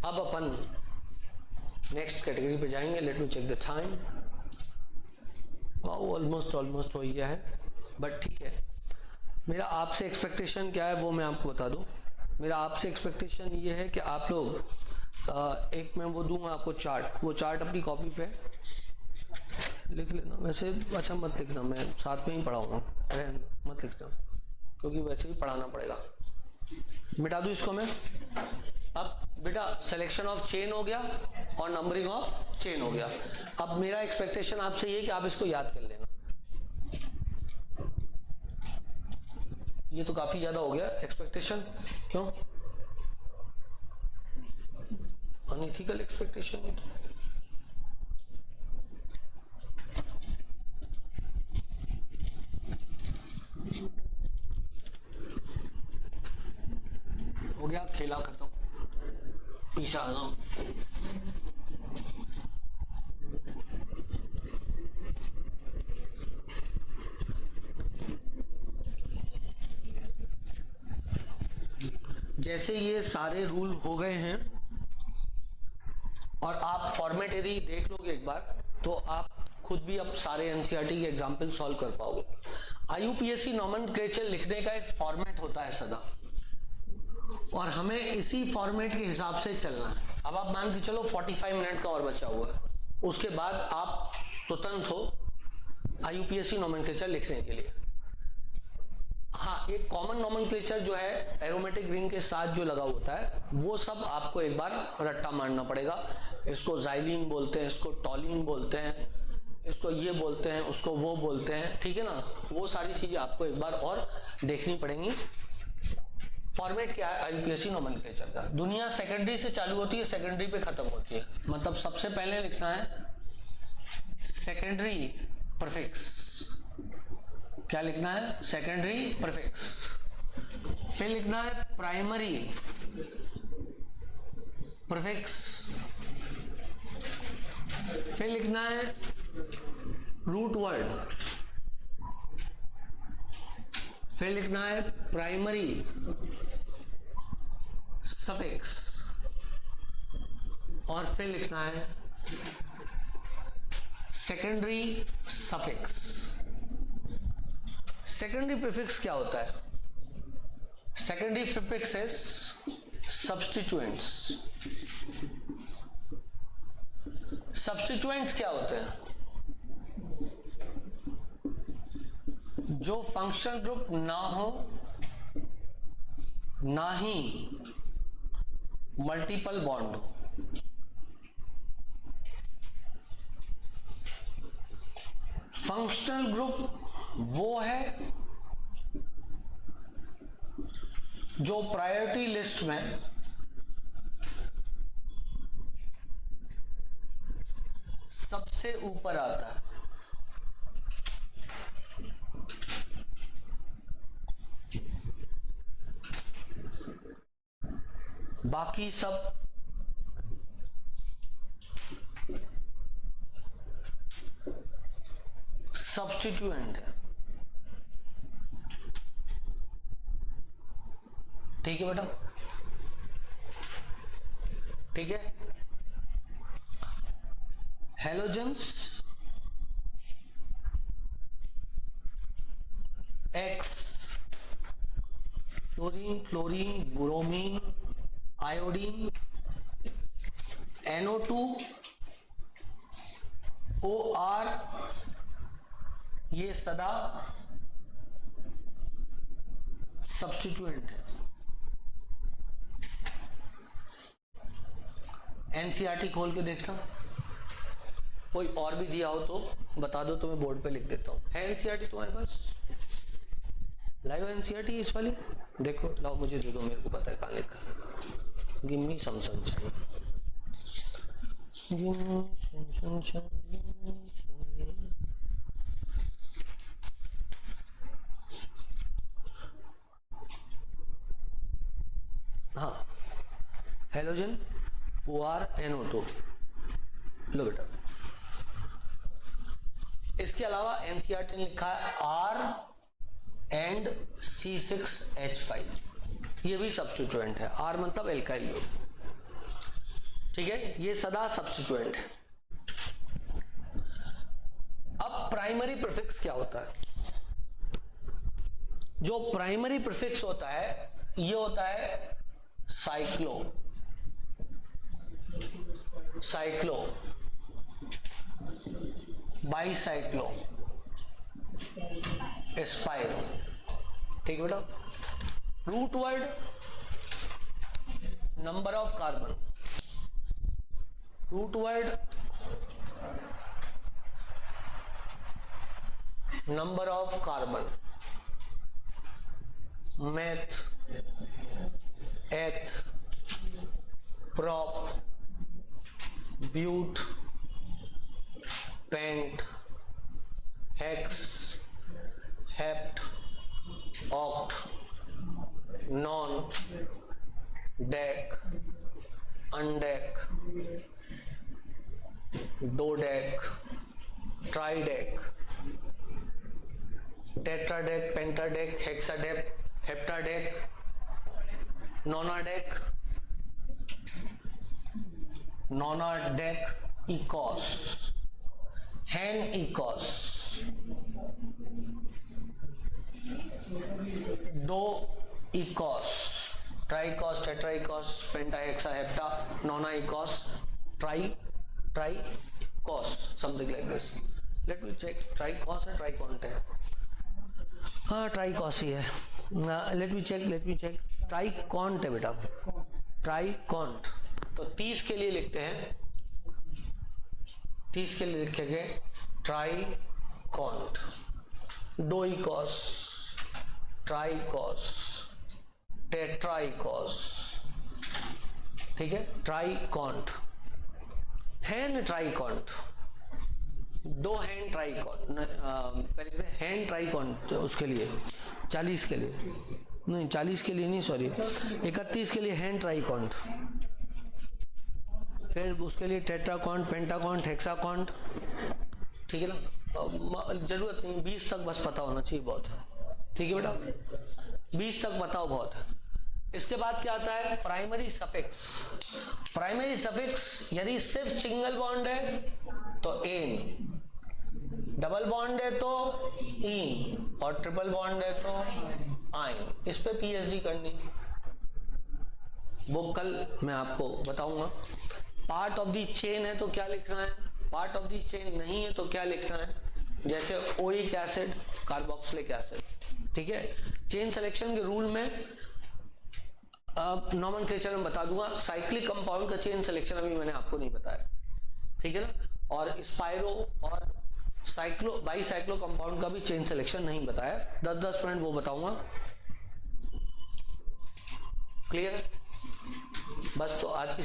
अब अपन नेक्स्ट कैटेगरी पे जाएंगे। Let me check the time. Almost हो गया है, बट ठीक है। मेरा आपसे एक्सपेक्टेशन क्या है वो मैं आपको बता दूं। मेरा आपसे एक्सपेक्टेशन ये है कि आप लोग एक मैं वो दूंगा आपको चार्ट, वो चार्ट अपनी कॉपी पे लिख लेना। वैसे अच्छा मत लिखना, मैं साथ में ही पढ़ाऊंगा, मत लिखना क्योंकि वैसे ही पढ़ाना पड़ेगा। मिटा दूं इसको मैं। अब बेटा सिलेक्शन ऑफ चेन हो गया और नंबरिंग ऑफ चेन हो गया। अब मेरा एक्सपेक्टेशन आपसे ये कि आप इसको याद कर लेना। ये तो काफी ज्यादा हो गया एक्सपेक्टेशन, क्यों? अनइथिकल एक्सपेक्टेशन है तो। हो गया, खेला खत्म, पीछे आ जाओ। जैसे ये सारे रूल हो गए हैं और आप फॉर्मेट यदि देख लोगे एक बार तो आप खुद भी अब सारे एनसीईआरटी के एग्जाम्पल सॉल्व कर पाओगे। आईयूपीएससी नॉमेनक्लेचर लिखने का एक फॉर्मेट होता है सदा, और हमें इसी फॉर्मेट के हिसाब से चलना है। अब आप मान के चलो 45 मिनट का और बचा हुआ है, उसके बाद आप स्वतंत्र हो आईयूपीएससी नॉमेनक्लेचर लिखने के लिए। हाँ, एक कॉमन नॉमेनक्लेचर जो है एरोमेटिक रिंग के साथ जो लगा होता है वो सब आपको एक बार रट्टा मारना पड़ेगा। इसको जाइलिन बोलते हैं, इसको टॉलिन बोलते हैं, इसको ये बोलते हैं, उसको वो बोलते हैं, ठीक है ना। वो सारी चीजें आपको एक बार और देखनी पड़ेंगी। फॉर्मेट क्या है आईयूपीएससी नॉमेनक्लेचर का? दुनिया सेकेंडरी से चालू होती है, सेकेंडरी पे खत्म होती है। मतलब सबसे पहले लिखना है सेकेंडरी प्रीफिक्स। क्या लिखना है? Secondary prefix. फिर लिखना है प्राइमरी प्रीफिक्स। फिर लिखना है रूट वर्ड। फिर लिखना है प्राइमरी सफिक्स। और फिर लिखना है सेकेंडरी सफिक्स। सेकेंडरी प्रीफिक्स क्या होता है? Secondary prefix is substituents. Substituents क्या होते हैं? जो फंक्शन ग्रुप ना हो, ना ही मल्टीपल बॉन्ड हो। फंक्शनल ग्रुप वो है जो प्रायोरिटी लिस्ट में सबसे ऊपर आता है। बाकी सब सब्स्टिट्यूएंट है। ठीक है बेटा, ठीक है। Halogens x, fluorine, chlorine, bromine, iodine, NO2, OR, ये सदा सब्स्टिट्यूएंट है। एनसीईआरटी खोल के देखना, कोई और भी दिया हो तो बता दो, तो मैं बोर्ड पे लिख देता हूं। है एनसीईआरटी तुम्हारे पास? लाइव एनसीईआरटी इस वाली देखो, लाओ मुझे दे दो, मेरे को पता है कहाँ लिखा। गिव मी सम सनशाइन, हाँ, हेलोजन OrNO2, लो बेटा। इसके अलावा एनसीईआरटी ने लिखा है R एंड C6H5, ये भी सब्स्टिट्यूएंट है। R मतलब एल्काइल ग्रुप, ठीक है, ये सदा सब्स्टिट्यूएंट है। अब प्राइमरी प्रीफिक्स क्या होता है? जो प्राइमरी प्रीफिक्स होता है ये होता है साइक्लो, साइक्लो, बाईसाइक्लो, एस्पाइरो, ठीक है बेटा। Root word number of carbon, root word number of carbon, meth, eth, prop, but, pent, hex, hept, oct, non, dec, undec, dodec, tridec, tetradec, pentadec, hexadec, heptadec, nonadec, nonadec, icos, hen icos, do icos, tricos, tetraicos, penta, hexa, hepta, nona icos, tricos, something like this. Let me check, tricos है, tricont है, हाँ ट्राइकोस ही है। Late me check, ट्राइकॉन्ट है बेटा, ट्राइकॉन्ट। तो 30 के लिए लिखते हैं, 30 के लिए लिखेंगे ट्राइकॉन्ट, डोइकोस, ट्राइकोस, टेट्राइकोस, ठीक है, ट्राइकॉन्ट, हैन ट्राइकॉन्ट, दो हैंड ट्राइकॉन, पहले हैंड ट्राइकॉन, उसके लिए 40 के लिए नहीं, 40 के लिए नहीं, सॉरी 31 के लिए हैंड ट्राइकॉन्ट, फिर उसके लिए टेट्राकॉन्ट, पेंटाकॉन्ट, हेक्साकॉन्ट, ठीक है ना। जरूरत नहीं, 20 तक बस पता होना चाहिए, बहुत है, ठीक है बेटा, 20 तक बताओ, बहुत है। इसके बाद क्या आता है? Primary suffix. प्राइमरी सफिक्स यदि सिर्फ सिंगल बॉन्ड है तो एन, डबल बॉन्ड है तो इन, और ट्रिपल बॉन्ड है तो आइन। इस पे पीएचडी करनी, वो कल मैं आपको बताऊंगा। पार्ट ऑफ द चेन है तो क्या लिखना है, पार्ट ऑफ द चेन नहीं है तो क्या लिखना है, जैसे ओइक एसिड, कार्बोक्सिलिक एसिड, ठीक है। चेन सिलेक्शन के रूल में नॉमेनक्लेचर में बता दूंगा, साइक्लिक कंपाउंड का चेन सिलेक्शन अभी मैंने आपको नहीं बताया, ठीक है ना। और स्पाइरो और साइक्लो बाईसाइक्लो कंपाउंड का भी चेन सिलेक्शन नहीं बताया, 10-10 पॉइंट वो बताऊंगा, क्लियर है। बस तो आज की